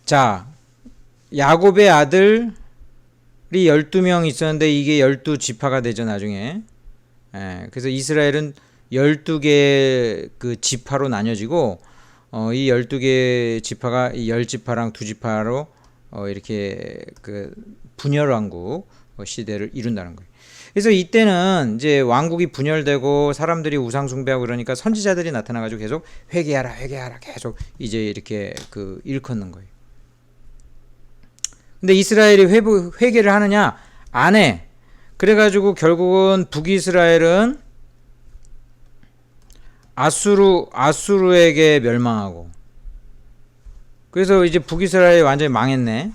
자, 야곱의 아들이 12명 있었는데 이게 12지파가 되죠, 나중에. 그래서 이스라엘은 12개 그 지파로 나뉘어지고 이 12개 지파가 이 10지파랑 2지파로 이렇게 그 분열왕국 시대를 이룬다는 거예요. 그래서 이때는 이제 왕국이 분열되고 사람들이 우상 숭배하고 그러니까 선지자들이 나타나 가지고 계속 회개하라 계속 이제 이렇게 그 일컫는 거예요. 근데 이스라엘이 회개를 하느냐? 안 해. 그래가지고 결국은 북이스라엘은 아수르에게 멸망하고. 그래서 이제 북이스라엘이 완전히 망했네.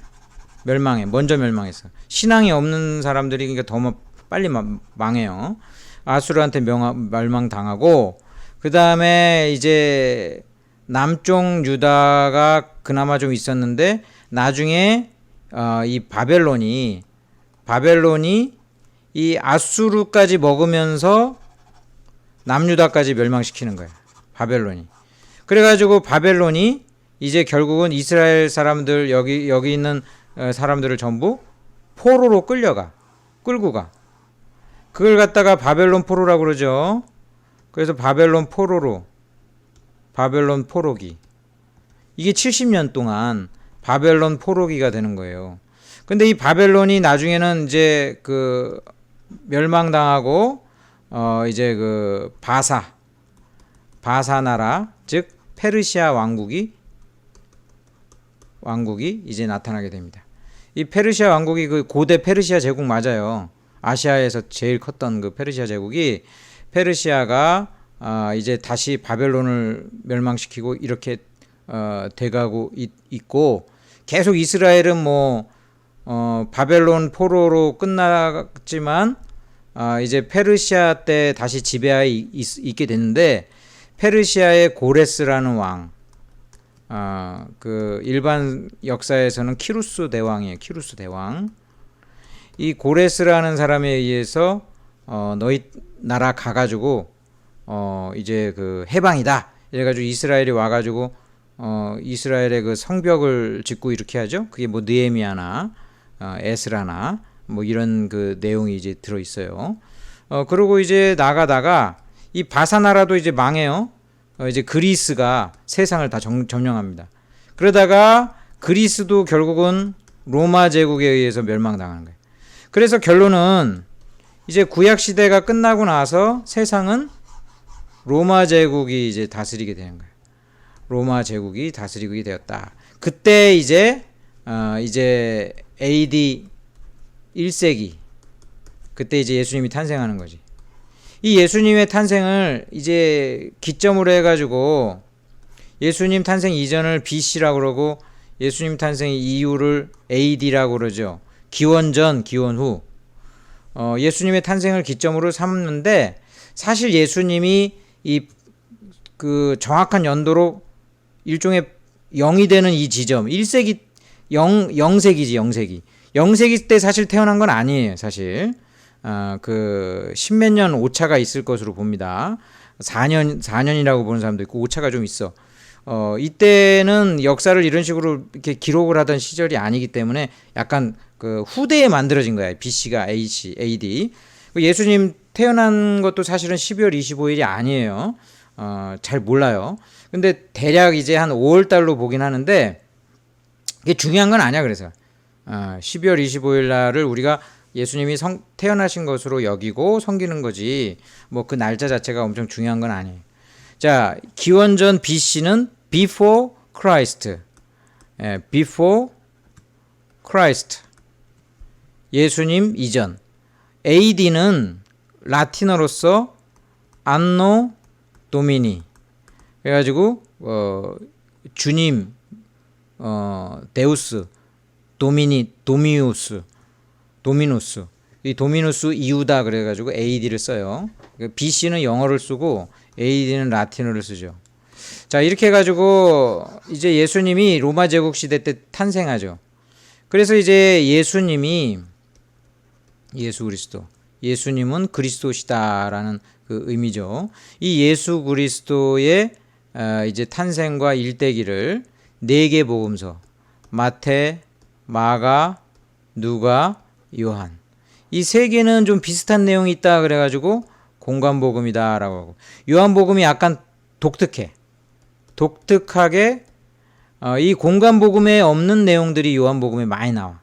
멸망해. 먼저 멸망했어. 신앙이 없는 사람들이 그러니까 더 빨리 망해요. 아수르한테 멸망당하고 그 다음에 이제 남쪽 유다가 그나마 좀 있었는데 나중에 이 바벨론이 이 아수르까지 먹으면서 남유다까지 멸망시키는 거예요. 바벨론이. 그래가지고 바벨론이 이제 결국은 이스라엘 사람들 여기 있는 사람들을 전부 포로로 끌고 가. 그걸 갖다가 바벨론 포로라고 그러죠. 그래서 바벨론 포로기. 이게 70년 동안 바벨론 포로기가 되는 거예요. 근데 이 바벨론이 나중에는 이제 그 멸망당하고 이제 그 바사 나라 즉 페르시아 왕국이 이제 나타나게 됩니다. 이 페르시아 왕국이 그 고대 페르시아 제국 맞아요. 아시아에서 제일 컸던 그 페르시아 제국이 페르시아가 이제 다시 바벨론을 멸망시키고 이렇게 돼가고 있고 계속 이스라엘은 뭐 바벨론 포로로 끝났지만 이제 페르시아 때 다시 지배하에 있게 됐는데 페르시아의 고레스라는 왕, 그 일반 역사에서는 키루스 대왕이에요. 키루스 대왕. 이 고레스라는 사람에 의해서 너희 나라 가가지고 이제 그 해방이다. 이래가지고 이스라엘이 와가지고 이스라엘의 그 성벽을 짓고 이렇게 하죠. 그게 뭐 느헤미야나 에스라나 뭐 이런 그 내용이 이제 들어 있어요. 그리고 이제 나가다가 이 바사 나라도 이제 망해요. 이제 그리스가 세상을 다 점령합니다. 그러다가 그리스도 결국은 로마 제국에 의해서 멸망당하는 거예요. 그래서 결론은 이제 구약 시대가 끝나고 나서 세상은 로마 제국이 이제 다스리게 되는 거예요. 로마 제국이 다스리게 되었다. 그때 이제 AD 1세기 그때 이제 예수님이 탄생하는 거지. 이 예수님의 탄생을 이제 기점으로 해가지고 예수님 탄생 이전을 BC라고 그러고 예수님 탄생 이후를 AD라고 그러죠. 기원 전, 기원 후. 예수님의 탄생을 기점으로 삼는데 사실 예수님이 그 정확한 연도로 일종의 0이 되는 이 지점 1세기 0세기지 0세기 때 사실 태어난 건 아니에요. 사실 그 십몇 년 오차가 있을 것으로 봅니다. 4년이라고 보는 사람도 있고 오차가 좀 있어. 이때는 역사를 이런 식으로 이렇게 기록을 하던 시절이 아니기 때문에 약간 그 후대에 만들어진 거야. BC가 AD. 예수님 태어난 것도 사실은 12월 25일이 아니에요. 잘 몰라요. 근데 대략 이제 한 5월 달로 보긴 하는데 이게 중요한 건 아니야. 그래서 12월 25일 날을 우리가 예수님이 태어나신 것으로 여기고 섬기는 거지 뭐 그 날짜 자체가 엄청 중요한 건 아니에요. 자, 기원전 BC는 before Christ. before Christ. 예수님 이전. AD는 라틴어로서 안노 도미니. 그래가지고 주님, 데우스, 도미누스. 이 도미누스 이유다 그래가지고 AD를 써요. BC는 영어를 쓰고 AD는 라틴어를 쓰죠. 자, 이렇게 해가지고 이제 예수님이 로마 제국 시대 때 탄생하죠. 그래서 이제 예수님은 그리스도시다라는 그 의미죠. 이 예수 그리스도의 이제 탄생과 일대기를 4개 복음서 마태, 마가, 누가, 요한 이 3개는 좀 비슷한 내용이 있다 그래가지고 공관복음이다라고 하고 요한복음이 약간 독특하게 이 공관복음에 없는 내용들이 요한복음에 많이 나와.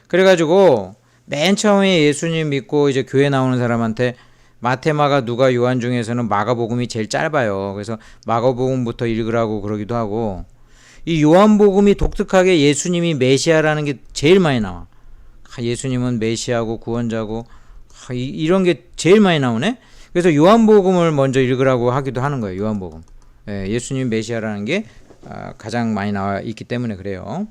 그래가지고 맨 처음에 예수님 믿고 이제 교회 나오는 사람한테 마태, 마가, 누가, 요한 중에서는 마가복음이 제일 짧아요. 그래서 마가복음부터 읽으라고 그러기도 하고 이 요한복음이 독특하게 예수님이 메시아라는 게 제일 많이 나와. 예수님은 메시아고 구원자고 이런 게 제일 많이 나오네. 그래서 요한복음을 먼저 읽으라고 하기도 하는 거예요. 요한복음. 예수님 메시아라는 게 가장 많이 나와 있기 때문에 그래요.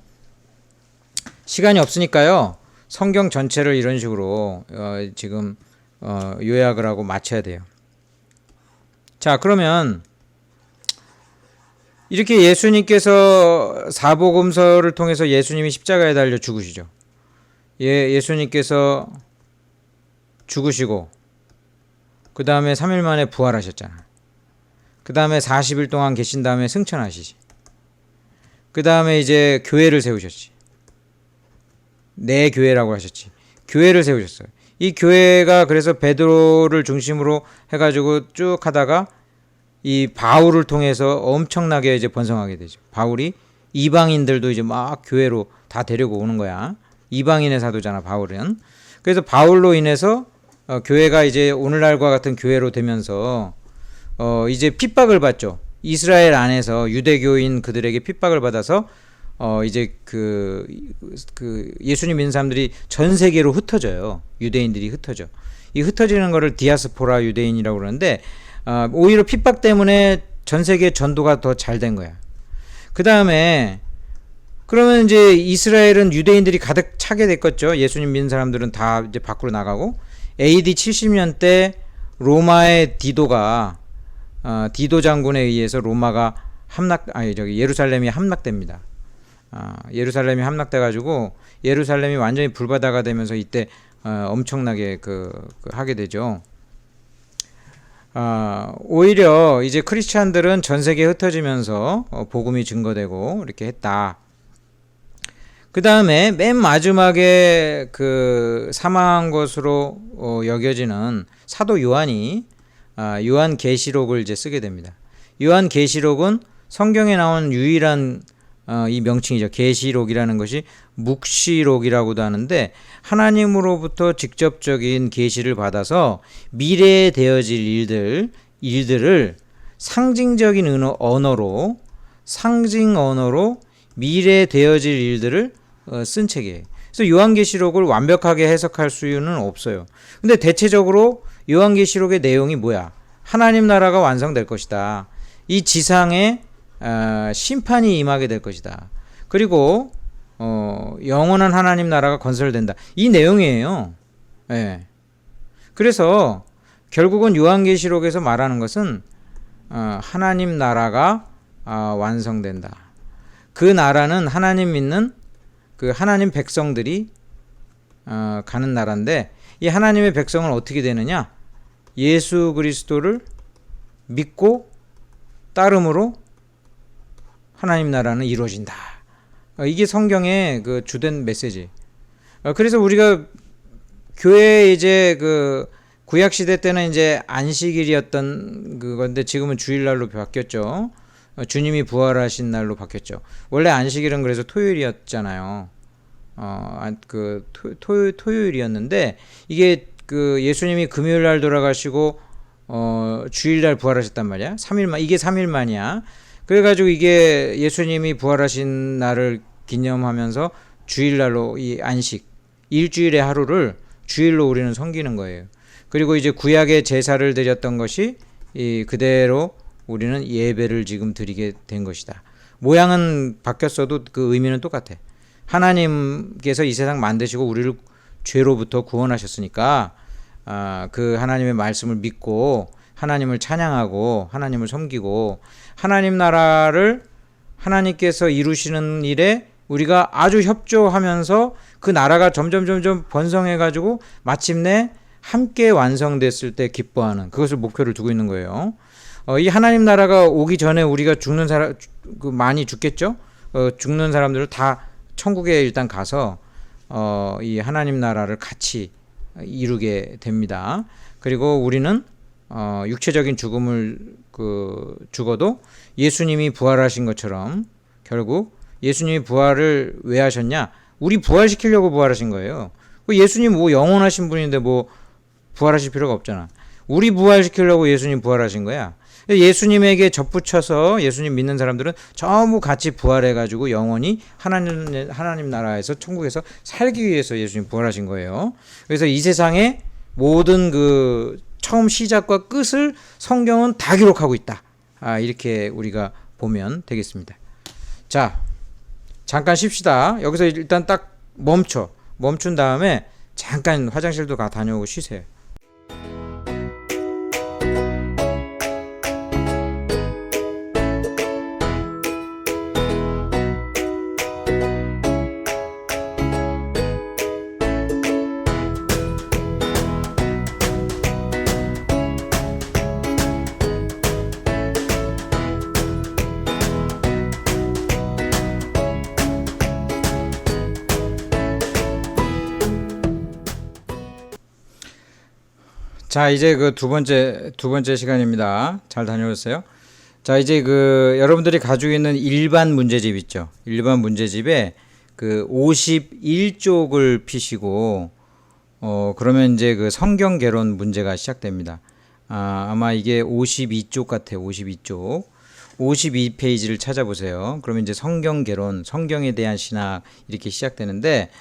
시간이 없으니까요. 성경 전체를 이런 식으로 지금 요약을 하고 마쳐야 돼요. 자, 그러면 이렇게 예수님께서 사복음서를 통해서 예수님이 십자가에 달려 죽으시죠. 예수님께서 죽으시고 그 다음에 3일 만에 부활하셨잖아. 그 다음에 40일 동안 계신 다음에 승천하시지. 그 다음에 이제 교회를 세우셨지. 내 교회라고 하셨지. 교회를 세우셨어요. 이 교회가 그래서 베드로를 중심으로 해가지고 쭉 하다가 이 바울을 통해서 엄청나게 이제 번성하게 되죠. 바울이 이방인들도 이제 막 교회로 다 데리고 오는 거야. 이방인의 사도잖아, 바울은. 그래서 바울로 인해서 교회가 이제 오늘날과 같은 교회로 되면서 이제 핍박을 받죠. 이스라엘 안에서 유대교인 그들에게 핍박을 받아서 이제 그 예수님 믿는 사람들이 전 세계로 흩어져요. 유대인들이 흩어져. 이 흩어지는 거를 디아스포라 유대인이라고 그러는데 오히려 핍박 때문에 전 세계 전도가 더 잘 된 거야. 그 다음에 그러면 이제 이스라엘은 유대인들이 가득 차게 됐겠죠. 예수님 믿는 사람들은 다 이제 밖으로 나가고 AD 70년 때 로마의 디도가 디도 장군에 의해서 로마가 예루살렘이 함락됩니다. 예루살렘이 함락돼 가지고 예루살렘이 완전히 불바다가 되면서 이때 엄청나게 하게 되죠. 오히려 이제 크리스찬들은 전 세계에 흩어지면서 복음이 증거되고 이렇게 했다. 그 다음에 맨 마지막에 사망한 것으로 여겨지는 사도 요한이 요한계시록을 이제 쓰게 됩니다. 요한계시록은 성경에 나온 유일한 이 명칭이죠. 계시록이라는 것이 묵시록이라고도 하는데 하나님으로부터 직접적인 계시를 받아서 미래에 되어질 일들을 상징적인 언어로 미래에 되어질 일들을 쓴 책이에요. 그래서 요한계시록을 완벽하게 해석할 수는 없어요. 근데 대체적으로 요한계시록의 내용이 뭐야? 하나님 나라가 완성될 것이다. 이 지상에 심판이 임하게 될 것이다. 그리고 영원한 하나님 나라가 건설된다. 이 내용이에요. 예. 그래서 결국은 요한계시록에서 말하는 것은 하나님 나라가 완성된다. 그 나라는 하나님 믿는 하나님 백성들이 가는 나라인데 이 하나님의 백성은 어떻게 되느냐? 예수 그리스도를 믿고 따름으로 하나님 나라는 이루어진다. 이게 성경의 주된 메시지. 그래서 우리가 교회에 이제 구약 시대 때는 이제 안식일이었던 그건데 지금은 주일날로 바뀌었죠. 주님이 부활하신 날로 바뀌었죠. 원래 안식일은 그래서 토요일이었잖아요. 토요일이었는데 이게 예수님이 금요일 날 돌아가시고 주일 날 부활하셨단 말이야. 3일만 이게 3일 만이야. 그래가지고 이게 예수님이 부활하신 날을 기념하면서 주일날로 이 안식 일주일의 하루를 주일로 우리는 섬기는 거예요. 그리고 이제 구약의 제사를 드렸던 것이 그대로 우리는 예배를 지금 드리게 된 것이다. 모양은 바뀌었어도 그 의미는 똑같아. 하나님께서 이 세상 만드시고 우리를 죄로부터 구원하셨으니까 그 하나님의 말씀을 믿고 하나님을 찬양하고 하나님을 섬기고 하나님 나라를 하나님께서 이루시는 일에 우리가 아주 협조하면서 그 나라가 점점 번성해가지고 마침내 함께 완성됐을 때 기뻐하는 그것을 목표를 두고 있는 거예요. 이 하나님 나라가 오기 전에 우리가 죽는 사람 많이 죽겠죠. 죽는 사람들을 다 천국에 일단 가서 이 하나님 나라를 같이 이루게 됩니다. 그리고 우리는 육체적인 죽음을 죽어도 예수님이 부활하신 것처럼 결국 예수님이 부활을 왜 하셨냐? 우리 부활시키려고 부활하신 거예요. 예수님 뭐 영원하신 분인데 뭐 부활하실 필요가 없잖아. 우리 부활시키려고 예수님 부활하신 거야. 예수님에게 접붙여서 예수님 믿는 사람들은 전부 같이 부활해가지고 영원히 하나님 나라에서 천국에서 살기 위해서 예수님 부활하신 거예요. 그래서 이 세상에 모든 처음 시작과 끝을 성경은 다 기록하고 있다. 이렇게 우리가 보면 되겠습니다. 자, 잠깐 쉽시다. 여기서 일단 딱 멈춘 다음에 잠깐 화장실도 다녀오고 쉬세요. 자, 이제 그 두 번째 시간입니다. 잘 다녀오세요. 자, 이제 그 여러분들이 가지고 있는 일반 문제집 있죠. 일반 문제집에 그 51쪽을 피시고 그러면 이제 그 성경 개론 문제가 시작됩니다. 아마 이게 52쪽 같아요. 52쪽. 52페이지를 찾아보세요. 그러면 이제 성경 개론, 성경에 대한 신학 이렇게 시작되는데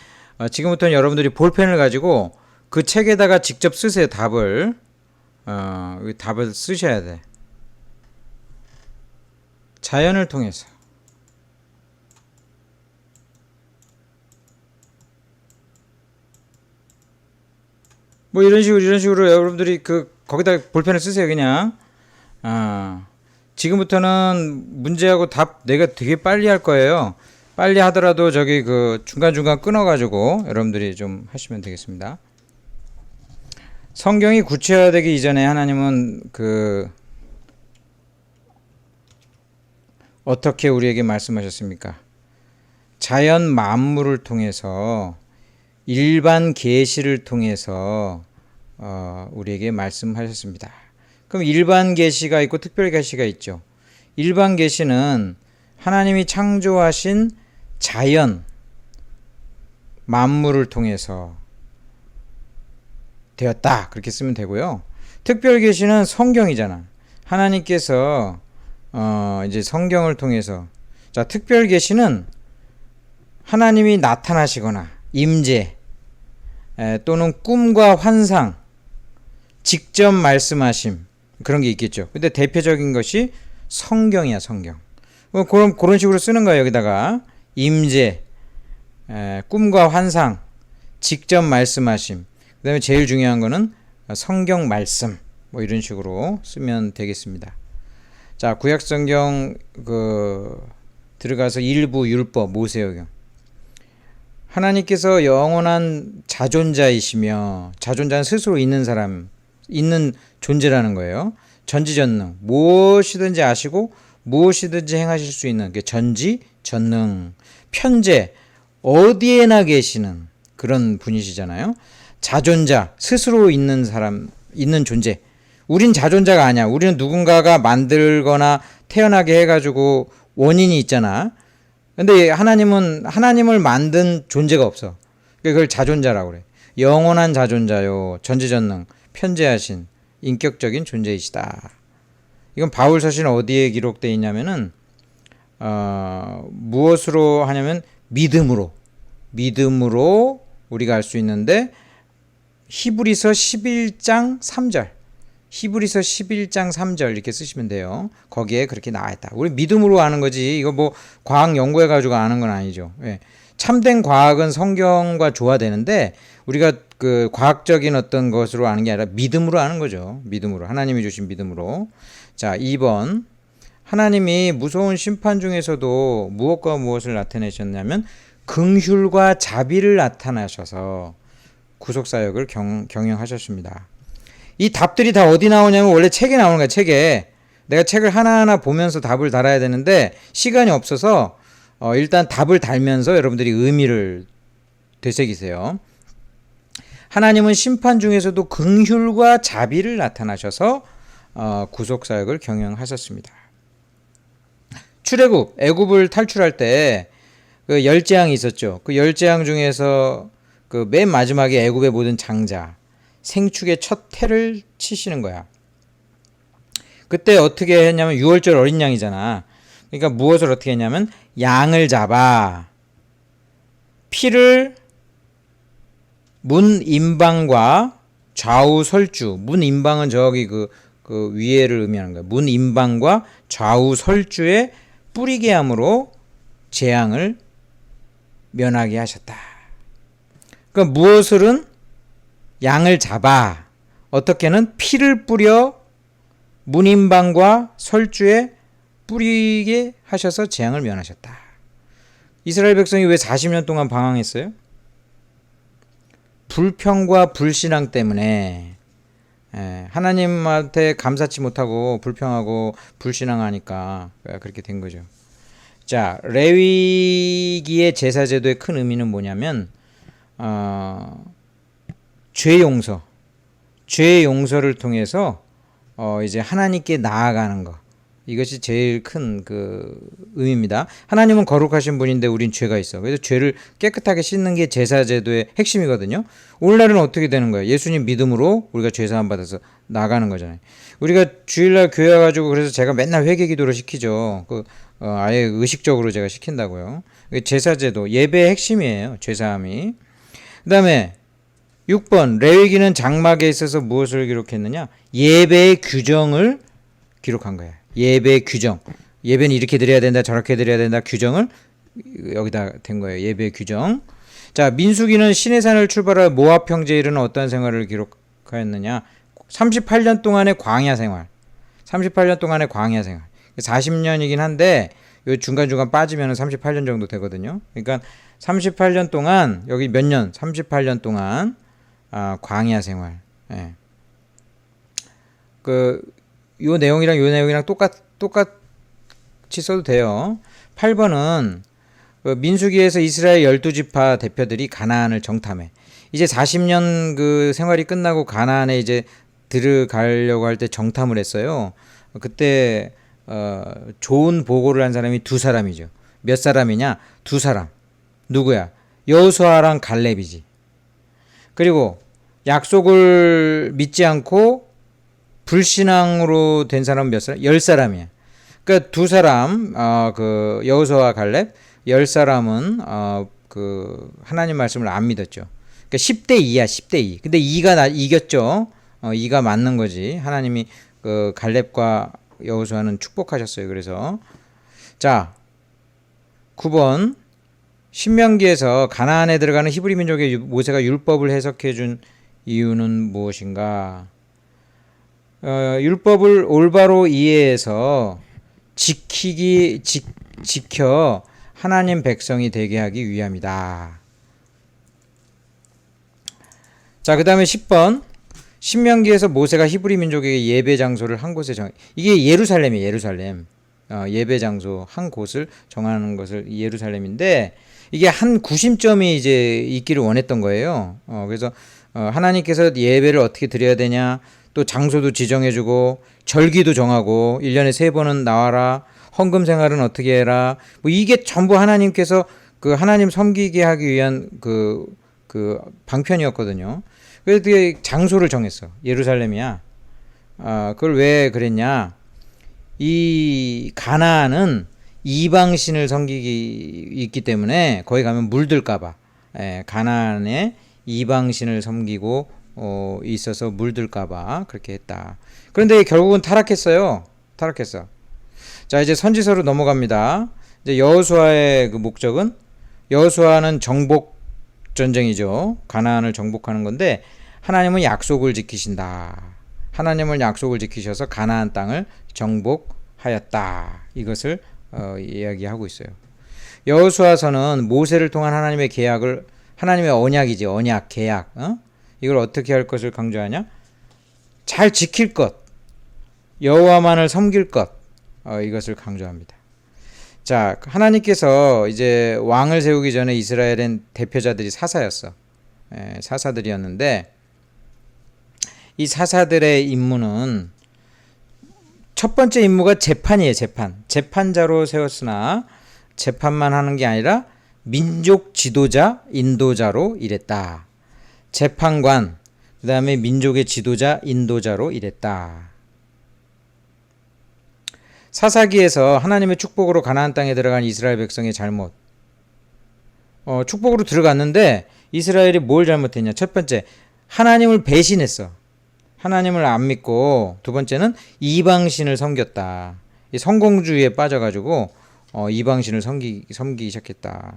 지금부터는 여러분들이 볼펜을 가지고 그 책에다가 직접 쓰세요. 답을 쓰셔야 돼. 자연을 통해서. 뭐 이런 식으로 여러분들이 거기다 볼펜을 쓰세요. 그냥. 지금부터는 문제하고 답 내가 되게 빨리 할 거예요. 빨리 하더라도 저기 그 중간중간 끊어가지고 여러분들이 좀 하시면 되겠습니다. 성경이 구체화되기 이전에 하나님은 어떻게 우리에게 말씀하셨습니까? 자연 만물을 통해서 일반 계시를 통해서 우리에게 말씀하셨습니다. 그럼 일반 계시가 있고 특별 계시가 있죠. 일반 계시는 하나님이 창조하신 자연 만물을 통해서 되었다. 그렇게 쓰면 되고요. 특별 계시는 성경이잖아. 하나님께서 이제 성경을 통해서 자, 특별 계시는 하나님이 나타나시거나 임재 또는 꿈과 환상 직접 말씀하심 그런 게 있겠죠. 근데 대표적인 것이 성경이야, 성경. 그런 식으로 쓰는 거예요. 여기다가 임재 꿈과 환상 직접 말씀하심 그 다음에 제일 중요한 거는 성경 말씀 뭐 이런 식으로 쓰면 되겠습니다. 자, 구약성경 들어가서 일부 율법 모세오경 하나님께서 영원한 자존자이시며 자존자는 스스로 있는 사람 있는 존재라는 거예요. 전지전능 무엇이든지 아시고 무엇이든지 행하실 수 있는 전지전능 편재 어디에나 계시는 그런 분이시잖아요. 자존자, 스스로 있는 사람, 있는 존재. 우린 자존자가 아니야. 우리는 누군가가 만들거나 태어나게 해가지고 원인이 있잖아. 근데 하나님은 하나님을 만든 존재가 없어. 그걸 자존자라고 그래. 영원한 자존자요. 전지전능, 편재하신, 인격적인 존재이시다. 이건 바울 서신 어디에 기록되어 있냐면은, 무엇으로 하냐면 믿음으로 우리가 알 수 있는데, 히브리서 11장 3절 히브리서 11장 3절 이렇게 쓰시면 돼요. 거기에 그렇게 나와있다. 우리 믿음으로 아는 거지 이거 뭐 과학 연구해가지고 아는 건 아니죠. 예. 참된 과학은 성경과 조화되는데 우리가 그 과학적인 어떤 것으로 아는 게 아니라 믿음으로 아는 거죠. 믿음으로 하나님이 주신 믿음으로. 자, 2번 하나님이 무서운 심판 중에서도 무엇과 무엇을 나타내셨냐면 긍휼과 자비를 나타나셔서 구속사역을 경영하셨습니다. 이 답들이 다 어디 나오냐면 원래 책에 나오는 거야. 책에 내가 책을 하나하나 보면서 답을 달아야 되는데 시간이 없어서 일단 답을 달면서 여러분들이 의미를 되새기세요. 하나님은 심판 중에서도 긍휼과 자비를 나타나셔서 구속사역을 경영하셨습니다. 출애굽 애굽을 탈출할 때 그 10재앙이 있었죠. 그 10재앙 중에서 그 맨 마지막에 애굽의 모든 장자 생축의 첫 태를 치시는 거야. 그때 어떻게 했냐면 6월절 어린 양이잖아. 그러니까 무엇을 어떻게 했냐면 양을 잡아 피를 문 임방과 좌우 설주 문 임방은 저기 그 위에를 의미하는 거야. 문 임방과 좌우 설주에 뿌리게 함으로 재앙을 면하게 하셨다. 그러니까 무엇을은 양을 잡아 어떻게는 피를 뿌려 문임방과 설주에 뿌리게 하셔서 재앙을 면하셨다. 이스라엘 백성이 왜 40년 동안 방황했어요? 불평과 불신앙 때문에. 하나님한테 감사치 못하고 불평하고 불신앙하니까 그렇게 된 거죠. 자, 레위기의 제사제도의 큰 의미는 뭐냐면 죄 용서를 통해서 이제 하나님께 나아가는 거. 이것이 제일 큰 그 의미입니다. 하나님은 거룩하신 분인데 우린 죄가 있어. 그래서 죄를 깨끗하게 씻는 게 제사제도의 핵심이거든요. 오늘날은 어떻게 되는 거예요? 예수님 믿음으로 우리가 죄 사함 받아서 나가는 거잖아요. 우리가 주일날 교회 와가지고 그래서 제가 맨날 회개기도를 시키죠. 아예 의식적으로 제가 시킨다고요. 제사제도 예배의 핵심이에요. 죄 사함이. 그다음에 6번 레위기는 장막에 있어서 무엇을 기록했느냐? 예배의 규정을 기록한 거예요. 예배의 규정. 예배는 이렇게 드려야 된다, 저렇게 드려야 된다. 규정을 여기다 된 거예요. 예배의 규정. 자, 민수기는 시내산을 출발하여 모압 평지에 이르는 어떠한 생활을 기록하였느냐? 38년 동안의 광야 생활. 38년 동안의 광야 생활. 40년이긴 한데 요 중간중간 빠지면 38년 정도 되거든요. 그러니까 38년 동안 여기 몇 년? 38년 동안 광야 생활. 예. 요 내용이랑 똑같이 써도 돼요. 8번은 민수기에서 이스라엘 12지파 대표들이 가나안을 정탐해. 이제 40년 그 생활이 끝나고 가나안에 이제 들어가려고 할 때 정탐을 했어요. 그때 좋은 보고를 한 사람이 두 사람이죠. 몇 사람이냐? 두 사람. 누구야? 여호수아랑 갈렙이지. 그리고 약속을 믿지 않고 불신앙으로 된 사람은 몇 사람? 10사람이야. 그러니까 두 사람, 그 여호수아와 갈렙, 10사람은 하나님 말씀을 안 믿었죠. 그러니까 10대 2야, 10대 2. 근데 2가 이겼죠. 2가 맞는 거지. 하나님이 그 갈렙과 여호수아는 축복하셨어요. 그래서 자, 9번 신명기에서 가나안에 들어가는 히브리 민족의 모세가 율법을 해석해 준 이유는 무엇인가? 율법을 올바로 이해해서 지켜 하나님 백성이 되게 하기 위함이다. 자, 그 다음에 10번 신명기에서 모세가 히브리 민족에게 예배 장소를 한 곳에 이게 예루살렘이에요. 예루살렘. 예배 장소 한 곳을 정하는 것을 예루살렘인데 이게 한 구심점이 이제 있기를 원했던 거예요. 그래서 하나님께서 예배를 어떻게 드려야 되냐, 또 장소도 지정해주고 절기도 정하고 1년에 3번은 나와라, 헌금 생활은 어떻게 해라. 뭐 이게 전부 하나님께서 그 하나님 섬기게 하기 위한 그 방편이었거든요. 그래서 장소를 정했어. 예루살렘이야. 그걸 왜 그랬냐? 이 가나안은 이방신을 섬기기 있기 때문에 거기 가면 물들까봐 가나안에 이방신을 섬기고 있어서 물들까봐 그렇게 했다. 그런데 결국은 타락했어요. 타락했어. 자, 이제 선지서로 넘어갑니다. 이제 여호수아의 그 목적은 여호수아는 정복 전쟁이죠. 가나안을 정복하는 건데 하나님은 약속을 지키신다. 하나님은 약속을 지키셔서 가나안 땅을 정복하였다. 이것을 이야기하고 있어요. 여호수아서는 모세를 통한 하나님의 계약을 하나님의 언약이지. 언약, 계약. 이걸 어떻게 할 것을 강조하냐? 잘 지킬 것. 여호와만을 섬길 것. 이것을 강조합니다. 자, 하나님께서 이제 왕을 세우기 전에 이스라엘엔 대표자들이 사사였어. 사사들이었는데 이 사사들의 임무는 첫 번째 임무가 재판이에요. 재판자로 세웠으나 재판만 하는 게 아니라 민족 지도자, 인도자로 일했다. 재판관, 그 다음에 민족의 지도자, 인도자로 일했다. 사사기에서 하나님의 축복으로 가나안 땅에 들어간 이스라엘 백성의 잘못. 축복으로 들어갔는데 이스라엘이 뭘 잘못했냐? 첫 번째, 하나님을 배신했어. 하나님을 안 믿고, 두 번째는 이방신을 섬겼다. 이 성공주의에 빠져가지고 이방신을 섬기기 시작했다.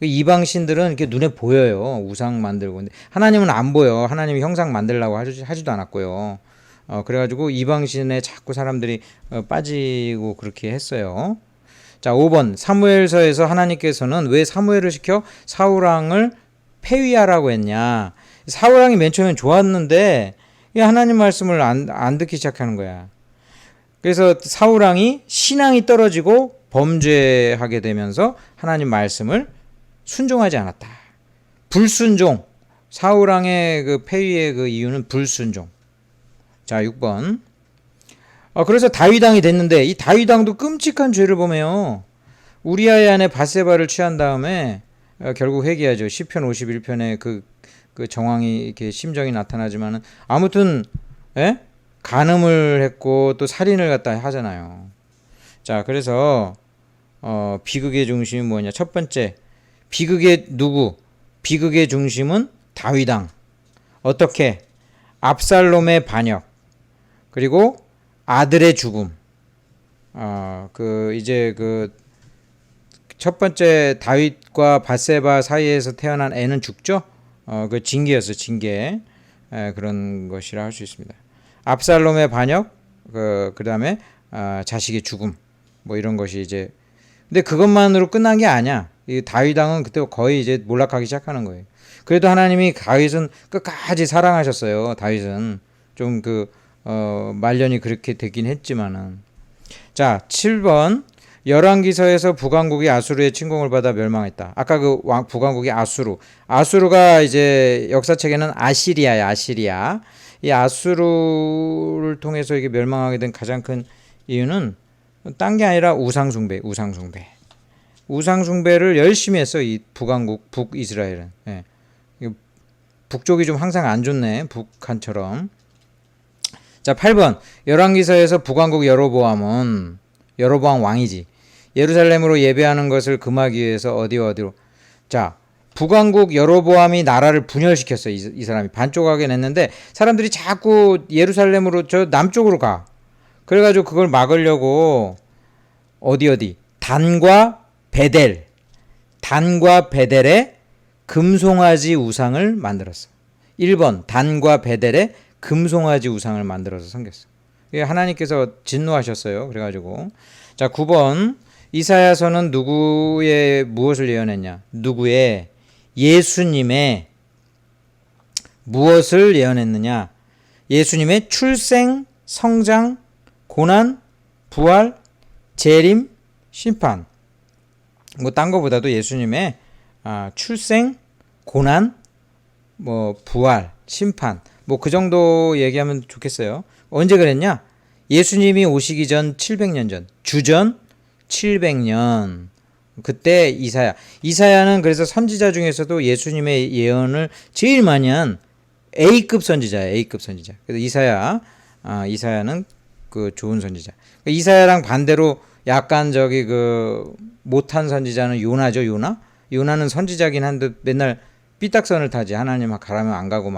이방 신들은 이렇게 눈에 보여요. 우상 만들고. 근데 하나님은 안 보여. 하나님이 형상 만들라고 하지도 않았고요. 그래가지고 이방 신에 자꾸 사람들이 빠지고 그렇게 했어요. 자, 5번 사무엘서에서 하나님께서는 왜 사무엘을 시켜 사울왕을 폐위하라고 했냐. 사울왕이 맨 처음엔 좋았는데 하나님 말씀을 안 듣기 시작하는 거야. 그래서 사울왕이 신앙이 떨어지고 범죄하게 되면서 하나님 말씀을 순종하지 않았다. 불순종. 사울왕의 그 폐위의 그 이유는 불순종. 자, 6번. 그래서 다윗왕이 됐는데 이 다윗왕도 끔찍한 죄를 범해요. 우리아의 아내 바세바를 취한 다음에 결국 회개하죠. 시편 51편에 그 정황이 이렇게 심정이 나타나지만은 아무튼 간음을 했고 또 살인을 갖다 하잖아요. 자, 그래서 비극의 중심이 뭐냐? 첫 번째, 비극의 누구? 비극의 중심은 다윗왕. 어떻게? 압살롬의 반역. 그리고 아들의 죽음. 첫 번째 다윗과 바세바 사이에서 태어난 애는 죽죠. 그 징계였어, 징계. 그런 것이라 할 수 있습니다. 압살롬의 반역, 그다음에 자식의 죽음. 뭐 이런 것이 이제. 근데 그것만으로 끝난 게 아니야. 이 다윗왕은 그때 거의 이제 몰락하기 시작하는 거예요. 그래도 하나님이 다윗은 끝까지 사랑하셨어요. 다윗은 좀 말년이 그렇게 되긴 했지만은. 자, 7번. 열왕기서에서 북왕국이 아수르의 침공을 받아 멸망했다. 아까 북왕국이 아수르. 아수르가 이제 역사책에는 아시리아야, 아시리아. 이 아수르를 통해서 이게 멸망하게 된 가장 큰 이유는 딴 게 아니라 우상숭배. 우상숭배를 열심히 했어, 이 북왕국, 북이스라엘은. 예. 북쪽이 좀 항상 안 좋네, 북한처럼. 자, 8번. 열왕기서에서 북왕국 여로보암은 여로보암 왕이지. 예루살렘으로 예배하는 것을 금하기 위해서 어디로. 자, 북왕국 여로보암이 나라를 분열시켰어. 이 사람이 반쪽하게 냈는데 사람들이 자꾸 예루살렘으로 저 남쪽으로 가. 그래가지고 그걸 막으려고 단과 베델의 금송아지 우상을 만들었어. 1번 단과 베델의 금송아지 우상을 만들어서 섬겼어. 하나님께서 진노하셨어요. 그래가지고. 자, 9번. 이사야서는 무엇을 예언했냐? 예수님의 무엇을 예언했느냐? 예수님의 출생, 성장, 고난, 부활, 재림, 심판. 뭐 딴 거보다도 예수님의 출생, 고난, 부활, 심판. 그 정도 얘기하면 좋겠어요. 언제 그랬냐? 예수님이 오시기 전 700년 전. 주전 700년. 그때 이사야는 그래서 선지자 중에서도 예수님의 예언을 제일 많이 한 A급 선지자야. A급 선지자. 그래서 이사야는 좋은 선지자. 이사야랑 반대로 약간 못한 선지자는 요나죠. 요나는 선지자긴 한데 맨날 삐딱선을 타지. 하나님 가라면 안 가고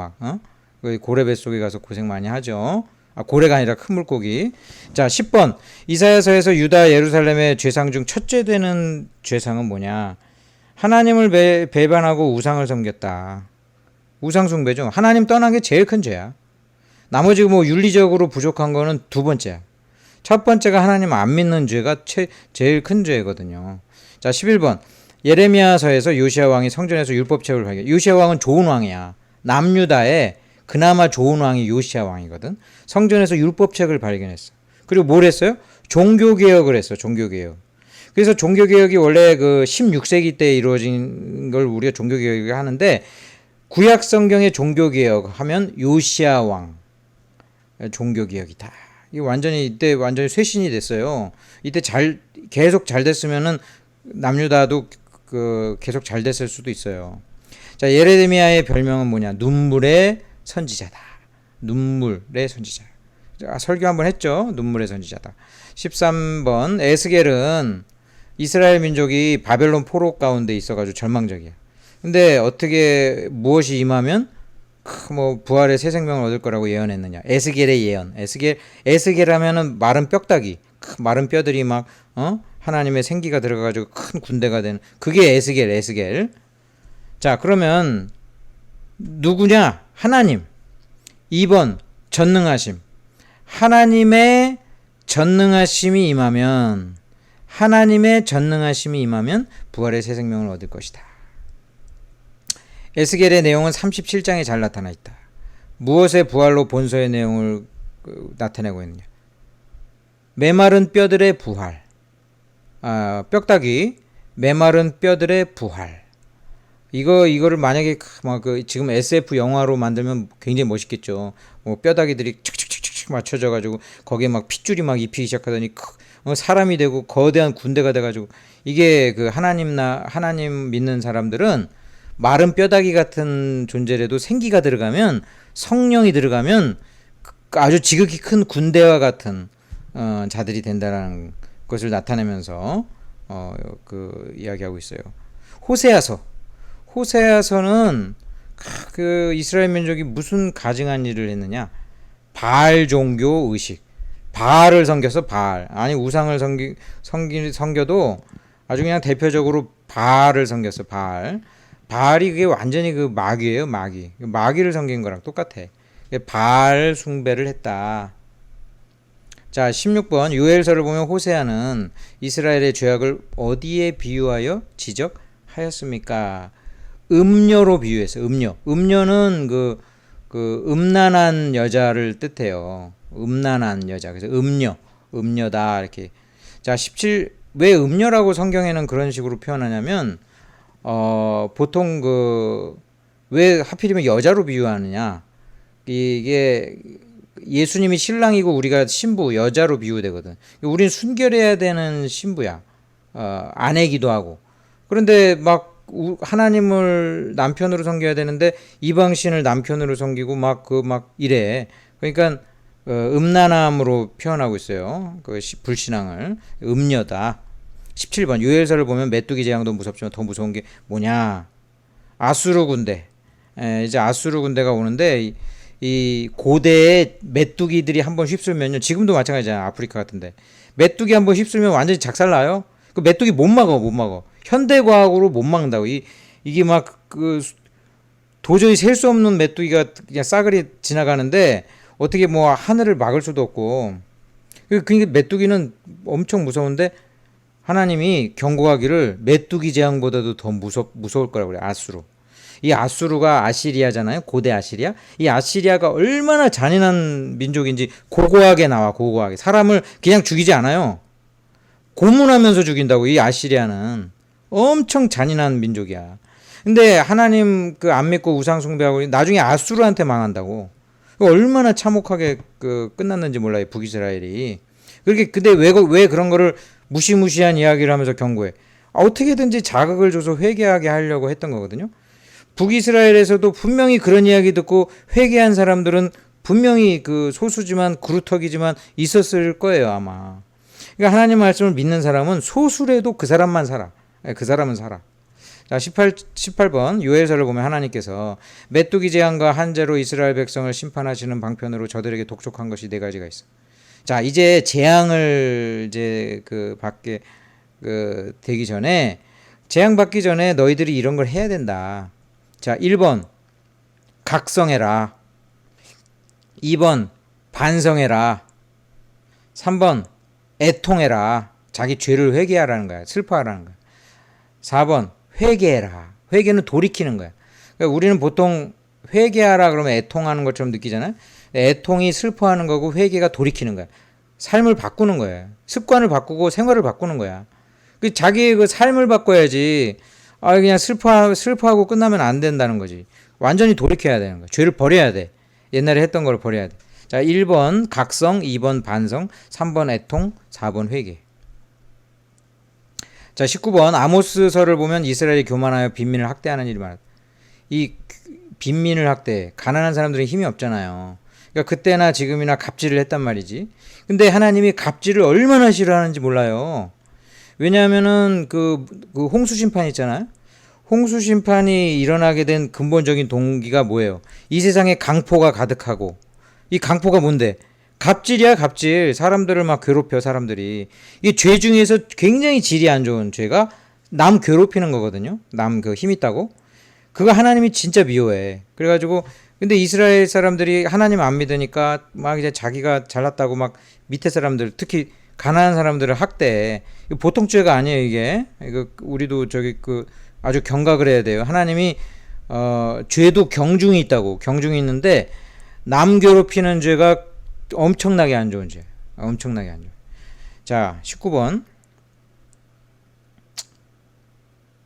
고래 뱃속에 가서 고생 많이 하죠. 고래가 아니라 큰 물고기. 자, 10번. 이사야서에서 유다 예루살렘의 죄상 중 첫째 되는 죄상은 뭐냐? 하나님을 배반하고 우상을 섬겼다. 우상숭배죠. 하나님 떠난 게 제일 큰 죄야. 나머지 윤리적으로 부족한 거는 두 번째야. 첫 번째가 하나님 안 믿는 죄가 제일 큰 죄거든요. 자, 11번. 예레미야서에서 요시야 왕이 성전에서 율법책을 발견. 요시야 왕은 좋은 왕이야. 남유다에 그나마 좋은 왕이 요시야 왕이거든. 성전에서 율법책을 발견했어. 그리고 뭘 했어요? 종교개혁을 했어. 종교개혁. 그래서 종교개혁이 원래 16세기 때 이루어진 걸 우리가 종교개혁을 하는데 구약 성경의 종교개혁 하면 요시야 왕 종교개혁이다. 이때 완전히 쇄신이 됐어요. 이때 계속 잘 됐으면은 남유다도 계속 잘 됐을 수도 있어요. 자, 예레미야의 별명은 뭐냐? 눈물의 선지자다. 눈물의 선지자. 설교 한번 했죠. 눈물의 선지자다. 13번. 에스겔은 이스라엘 민족이 바벨론 포로 가운데 있어가지고 절망적이야. 근데 어떻게 무엇이 임하면 부활의 새 생명을 얻을 거라고 예언했느냐? 에스겔의 예언. 에스겔 하면은 마른 뼈다귀, 마른 뼈들이 하나님의 생기가 들어가가지고 큰 군대가 되는 그게 에스겔. 자, 그러면 누구냐? 하나님. 2번 전능하심. 하나님의 전능하심이 임하면 부활의 새 생명을 얻을 것이다. 에스겔의 내용은 37장에 잘 나타나 있다. 무엇의 부활로 본서의 내용을 나타내고 있느냐? 메마른 뼈들의 부활. 뼈다귀 메마른 뼈들의 부활. 이거를 만약에 지금 SF 영화로 만들면 굉장히 멋있겠죠. 뭐 뼈다귀들이 척척척척 맞춰져 가지고 거기에 막 핏줄이 막 입히기 시작하더니 사람이 되고 거대한 군대가 돼 가지고 이게 그 하나님 믿는 사람들은 마른 뼈다귀 같은 존재라도 생기가 들어가면 성령이 들어가면 아주 지극히 큰 군대와 같은 자들이 된다라는 것을 나타내면서 이야기하고 있어요. 호세아서는 그 이스라엘 민족이 무슨 가증한 일을 했느냐? 바알 종교 의식. 바알을 섬겼어. 바알. 아니 우상을 섬겨도 아주 그냥 대표적으로 바알을 섬겼어. 바알이 그게 완전히 그 마귀예요. 마귀를 섬긴 거랑 똑같아. 바알 숭배를 했다. 자, 16번 요엘서를 보면 호세아는 이스라엘의 죄악을 어디에 비유하여 지적하였습니까? 음녀로 비유했어요. 음녀는 그 음란한 여자를 뜻해요. 음란한 여자. 그래서 음녀다 이렇게. 자, 17 왜 음녀라고 성경에는 그런 식으로 표현하냐면 보통 왜 하필이면 여자로 비유하느냐? 이게 예수님이 신랑이고 우리가 신부 여자로 비유되거든. 우리는 순결해야 되는 신부야. 아내기도 하고. 그런데 막 하나님을 남편으로 섬겨야 되는데 이방신을 남편으로 섬기고 막 이래. 그러니까 음란함으로 표현하고 있어요. 그 불신앙을 음녀다. 17번 요엘서를 보면 메뚜기 재앙도 무섭지만 더 무서운 게 뭐냐? 아수르 군대. 이제 아수르 군대가 오는데 이 고대의 메뚜기들이 한번 휩쓸면요. 지금도 마찬가지잖아. 아프리카 같은데. 메뚜기 한번 휩쓸면 완전히 작살나요. 그 메뚜기 못 막어. 현대 과학으로 못 막는다고. 이게 막 도저히 셀 수 없는 메뚜기가 그냥 싸그리 지나가는데 어떻게 뭐 하늘을 막을 수도 없고. 그러니까 메뚜기는 엄청 무서운데 하나님이 경고하기를 메뚜기 재앙보다도 더 무서울 거라고 그래요. 아수르. 이 아수르가 아시리아잖아요. 고대 아시리아. 이 아시리아가 얼마나 잔인한 민족인지 고고하게 나와. 사람을 그냥 죽이지 않아요. 고문하면서 죽인다고. 이 아시리아는 엄청 잔인한 민족이야. 근데 하나님 안 믿고 우상 숭배하고 나중에 아수르한테 망한다고. 얼마나 참혹하게 끝났는지 몰라요. 북이스라엘이. 근데 왜 그런 거를 무시무시한 이야기를 하면서 경고해. 어떻게든지 자극을 줘서 회개하게 하려고 했던 거거든요. 북이스라엘에서도 분명히 그런 이야기 듣고 회개한 사람들은 분명히 소수지만 그루터기지만 있었을 거예요, 아마. 그러니까 하나님 말씀을 믿는 사람은 소수라도 그 사람은 살아. 자, 18번 요엘서를 보면 하나님께서 메뚜기 재앙과 한재로 이스라엘 백성을 심판하시는 방편으로 저들에게 독촉한 것이 4가지가 있어. 자, 이제 재앙을 받게 되기 전에 재앙 받기 전에 너희들이 이런 걸 해야 된다. 자, 1번 각성해라. 2번 반성해라. 3번 애통해라. 자기 죄를 회개하라는 거야. 슬퍼하라는 거야. 4번 회개해라. 회개는 돌이키는 거야. 그러니까 우리는 보통 회개하라 그러면 애통하는 것처럼 느끼잖아요. 애통이 슬퍼하는 거고 회개가 돌이키는 거야. 삶을 바꾸는 거야. 습관을 바꾸고 생활을 바꾸는 거야. 자기의 삶을 바꿔야지. 그냥 슬퍼하고 끝나면 안 된다는 거지. 완전히 돌이켜야 되는 거야. 죄를 버려야 돼. 옛날에 했던 걸 버려야 돼. 자, 1번 각성, 2번 반성, 3번 애통, 4번 회개. 자, 19번 아모스서를 보면 이스라엘이 교만하여 빈민을 학대하는 일이 많아. 이 빈민을 학대, 가난한 사람들은 힘이 없잖아요. 그러니까 그때나 지금이나 갑질을 했단 말이지. 근데 하나님이 갑질을 얼마나 싫어하는지 몰라요. 왜냐하면은 홍수 심판 있잖아요. 홍수 심판이 일어나게 된 근본적인 동기가 뭐예요? 이 세상에 강포가 가득하고, 이 강포가 뭔데? 갑질이야, 갑질. 사람들을 막 괴롭혀, 사람들이. 이게 죄 중에서 굉장히 질이 안 좋은 죄가 남 괴롭히는 거거든요. 남 그 힘 있다고. 그거 하나님이 진짜 미워해. 그래가지고 근데 이스라엘 사람들이 하나님 안 믿으니까 막 이제 자기가 잘났다고 막 밑에 사람들 특히 가난한 사람들을 학대해. 이거 보통 죄가 아니에요, 이게. 이거 우리도 저기 그 아주 경각을 해야 돼요. 하나님이 죄도 경중이 있다고. 경중이 있는데 남 괴롭히는 죄가 엄청나게 안 좋은 죄. 엄청나게 안 좋은. 자, 19번.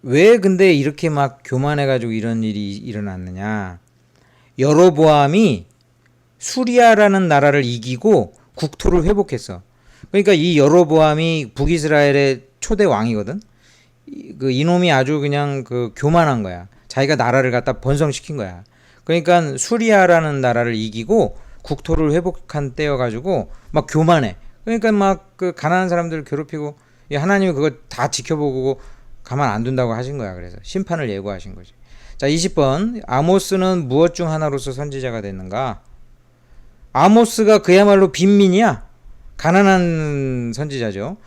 왜 근데 이렇게 막 교만해가지고 이런 일이 일어났느냐. 여로보암이 수리아라는 나라를 이기고 국토를 회복했어. 그러니까 이 여로보암이 북이스라엘의 초대 왕이거든. 그 이놈이 아주 그냥 그 교만한 거야. 자기가 나라를 갖다 번성시킨 거야. 그러니까 수리아라는 나라를 이기고 국토를 회복한 때여가지고 막 교만해. 그러니까 막 그 가난한 사람들을 괴롭히고 하나님이 그거 다 지켜보고 가만 안 둔다고 하신 거야. 그래서 심판을 예고하신 거지. 자, 20번. 아모스는 무엇 중 하나로서 선지자가 됐는가? 아모스가 그야말로 빈민이야. 가난한 선지자죠.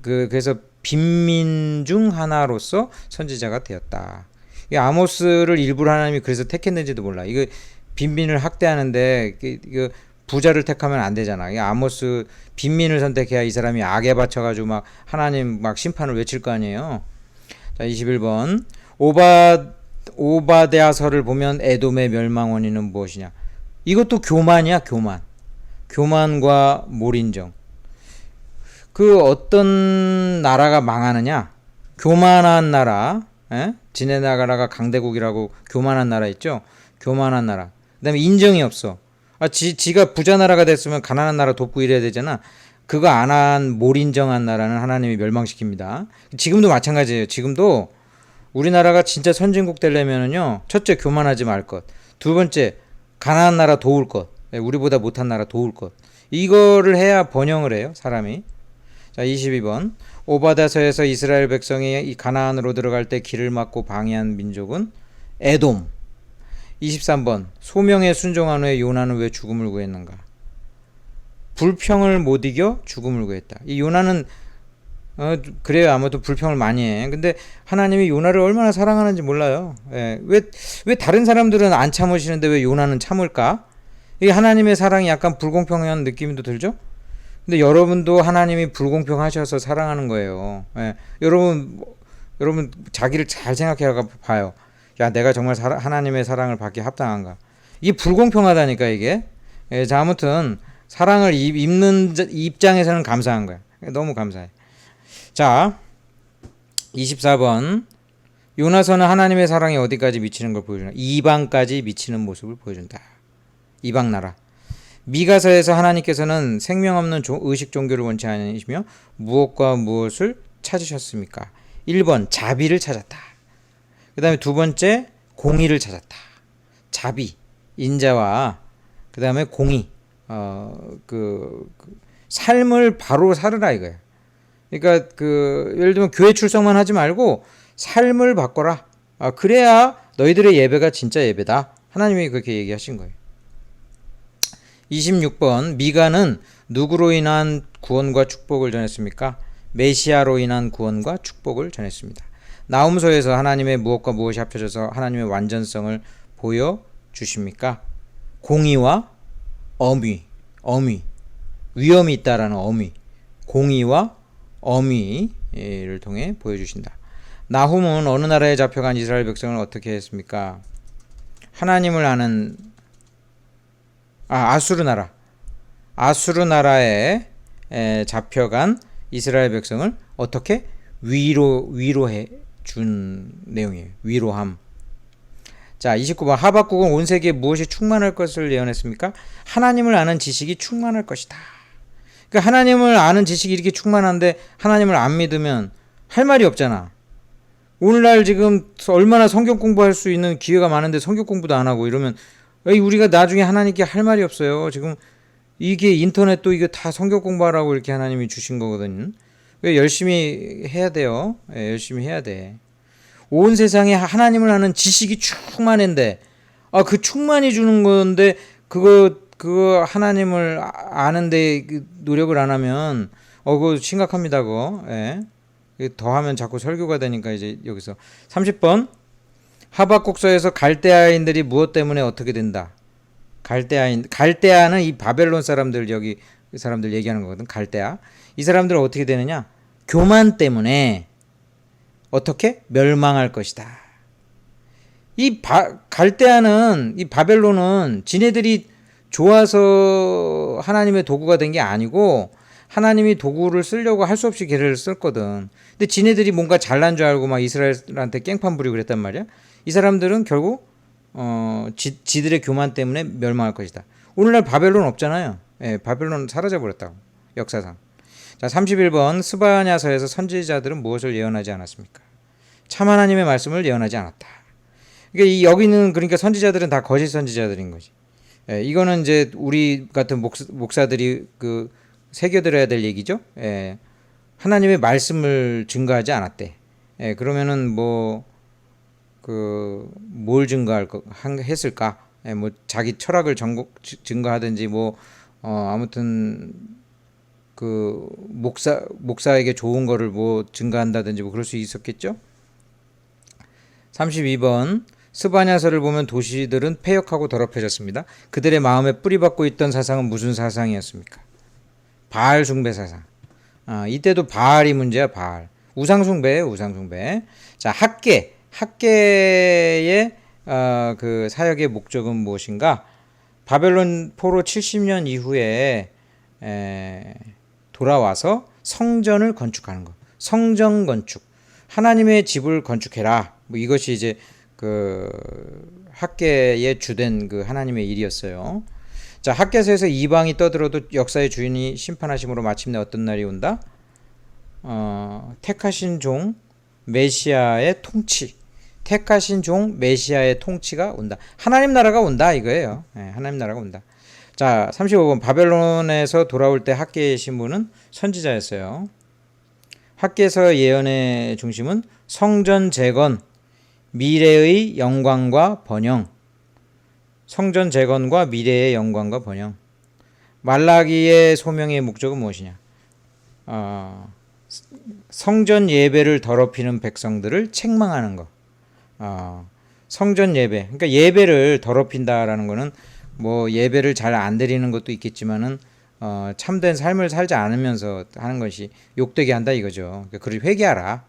그래서 빈민 중 하나로서 선지자가 되었다. 이 아모스를 일부러 하나님이 그래서 택했는지도 몰라. 이거 빈민을 학대하는데 그 부자를 택하면 안 되잖아. 이 아모스 빈민을 선택해야 이 사람이 악에 받쳐가지고 막 하나님 막 심판을 외칠 거 아니에요. 자, 21번. 오바댜서를 보면 에돔의 멸망 원인은 무엇이냐? 이것도 교만이야, 교만. 교만과 몰인정. 그 어떤 나라가 망하느냐? 교만한 나라. 지네나가라가 강대국이라고 교만한 나라 있죠? 교만한 나라. 그다음에 인정이 없어. 지가 부자 나라가 됐으면 가난한 나라 돕고 이래야 되잖아. 그거 안 한 몰인정한 나라는 하나님이 멸망시킵니다. 지금도 마찬가지예요. 지금도 우리나라가 진짜 선진국 되려면은요, 첫째 교만하지 말 것, 두 번째 가난한 나라 도울 것, 우리보다 못한 나라 도울 것, 이거를 해야 번영을 해요, 사람이. 자, 22번. 오바댜서에서 이스라엘 백성이 이 가나안으로 들어갈 때 길을 막고 방해한 민족은 에돔. 23번. 소명에 순종한 후에 요나는 왜 죽음을 구했는가? 불평을 못 이겨 죽음을 구했다. 이 요나는 그래요. 아무도 불평을 많이 해. 근데 하나님이 요나를 얼마나 사랑하는지 몰라요. 왜 다른 사람들은 안 참으시는데 왜 요나는 참을까? 이게 하나님의 사랑이 약간 불공평한 느낌도 들죠? 근데 여러분도 하나님이 불공평하셔서 사랑하는 거예요. 여러분 자기를 잘 생각해 봐요. 야, 내가 정말 하나님의 사랑을 받기 합당한가? 이게 불공평하다니까, 이게. 자, 아무튼 사랑을 입는 입장에서는 감사한 거야. 너무 감사해. 자, 24번. 요나서는 하나님의 사랑이 어디까지 미치는 걸 보여주나? 이방까지 미치는 모습을 보여준다. 이방 나라. 미가서에서 하나님께서는 생명 없는 의식 종교를 원치 않으시며 무엇과 무엇을 찾으셨습니까? 1번 자비를 찾았다. 그 다음에 두 번째 공의를 찾았다. 자비, 인자와 그 다음에 공의, 삶을 바로 살으라 이거야. 그러니까 예를 들면 교회 출석만 하지 말고 삶을 바꿔라. 그래야 너희들의 예배가 진짜 예배다. 하나님이 그렇게 얘기하신 거예요. 26번. 미가는 누구로 인한 구원과 축복을 전했습니까? 메시아로 인한 구원과 축복을 전했습니다. 나훔서에서 하나님의 무엇과 무엇이 합쳐져서 하나님의 완전성을 보여주십니까? 공의와 엄의, 위험이 있다라는 엄의, 공의와 엄의를 통해 보여주신다. 나훔은 어느 나라에 잡혀간 이스라엘 백성을 어떻게 했습니까? 하나님을 아는 아수르 나라에 잡혀간 이스라엘 백성을 어떻게 위로해 준 내용이에요. 위로함. 자, 29번. 하박국은 온 세계에 무엇이 충만할 것을 예언했습니까? 하나님을 아는 지식이 충만할 것이다. 그러니까 하나님을 아는 지식이 이렇게 충만한데 하나님을 안 믿으면 할 말이 없잖아. 오늘날 지금 얼마나 성경 공부할 수 있는 기회가 많은데 성경 공부도 안 하고 이러면 우리가 나중에 하나님께 할 말이 없어요. 지금 이게 인터넷도 이게 다 성경 공부하라고 이렇게 하나님이 주신 거거든요. 열심히 해야 돼요. 열심히 해야 돼. 온 세상에 하나님을 아는 지식이 충만한데 그 충만히 주는 건데 그거 그거 하나님을 아는데 노력을 안 하면 그거 심각합니다. 그거. 예. 더 하면 자꾸 설교가 되니까 이제 여기서 30번 하박국서에서 갈대아인들이 무엇 때문에 어떻게 된다. 갈대아는 이 바벨론 사람들, 여기 사람들 얘기하는 거거든. 갈대아. 이 사람들은 어떻게 되느냐? 교만 때문에 어떻게 멸망할 것이다. 갈대아는, 이 바벨론은 지네들이 좋아서 하나님의 도구가 된 게 아니고 하나님이 도구를 쓰려고 할 수 없이 걔를 썼거든. 근데 지네들이 뭔가 잘난 줄 알고 막 이스라엘한테 깽판 부리고 그랬단 말이야. 이 사람들은 결국 지들의 교만 때문에 멸망할 것이다. 오늘날 바벨론 없잖아요. 예, 바벨론 사라져 버렸다고, 역사상. 자, 31번 스바냐서에서 선지자들은 무엇을 예언하지 않았습니까? 참 하나님의 말씀을 예언하지 않았다. 그러니까 여기는, 그러니까 선지자들은 다 거짓 선지자들인 거지. 예, 이거는 이제 우리 같은 목사들이 새겨들어야 될 얘기죠. 예, 하나님의 말씀을 증거하지 않았대. 예, 그러면은 뭘 했을까? 예, 자기 철학을 증거하든지 아무튼 목사에게 좋은 거를 증거한다든지 그럴 수 있었겠죠. 32번 스바냐서를 보면 도시들은 패역하고 더럽혀졌습니다. 그들의 마음에 뿌리박고 있던 사상은 무슨 사상이었습니까? 바알 숭배 사상. 이때도 바알이 문제야. 바알. 우상 숭배예요. 우상 숭배. 자, 학계의 그 사역의 목적은 무엇인가? 바벨론 포로 70년 이후에 돌아와서 성전을 건축하는 것. 성전 건축. 하나님의 집을 건축해라. 이것이 이제 학계의 주된 하나님의 일이었어요. 자, 학계서에서 이방이 떠들어도 역사의 주인이 심판하심으로 마침내 어떤 날이 온다? 택하신 종 메시아의 통치. 택하신 종 메시아의 통치가 온다. 하나님 나라가 온다 이거예요. 네, 하나님 나라가 온다. 자, 35번 바벨론에서 돌아올 때 학계의 신부는 선지자였어요. 학계서 예언의 중심은 성전 재건, 미래의 영광과 번영. 성전 재건과 미래의 영광과 번영. 말라기의 소명의 목적은 무엇이냐? 성전 예배를 더럽히는 백성들을 책망하는 것. 성전 예배. 그러니까 예배를 더럽힌다라는 거는 예배를 잘 안 드리는 것도 있겠지만은 참된 삶을 살지 않으면서 하는 것이 욕되게 한다 이거죠. 그러니까 그를 회개하라.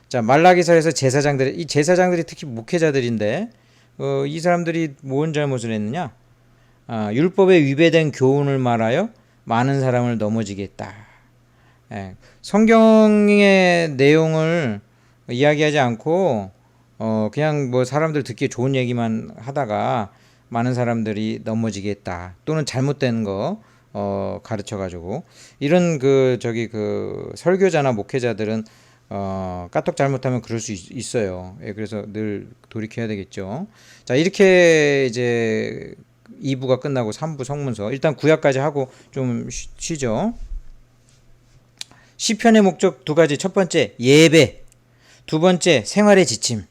자, 말라기서에서 이 제사장들이 특히 목회자들인데 이 사람들이 뭔 잘못을 했느냐? 율법에 위배된 교훈을 말하여 많은 사람을 넘어지게 했다. 예, 성경의 내용을 이야기하지 않고 그냥 사람들 듣기에 좋은 얘기만 하다가 많은 사람들이 넘어지게 했다. 또는 잘못된 거 가르쳐가지고 이런 설교자나 목회자들은 까똑 잘못하면 그럴 수 있어요. 예, 그래서 늘 돌이켜야 되겠죠. 자, 이렇게 이제 2부가 끝나고 3부 성문서 일단 구약까지 하고 좀 쉬죠. 시편의 목적 두 가지. 첫 번째 예배, 두 번째 생활의 지침.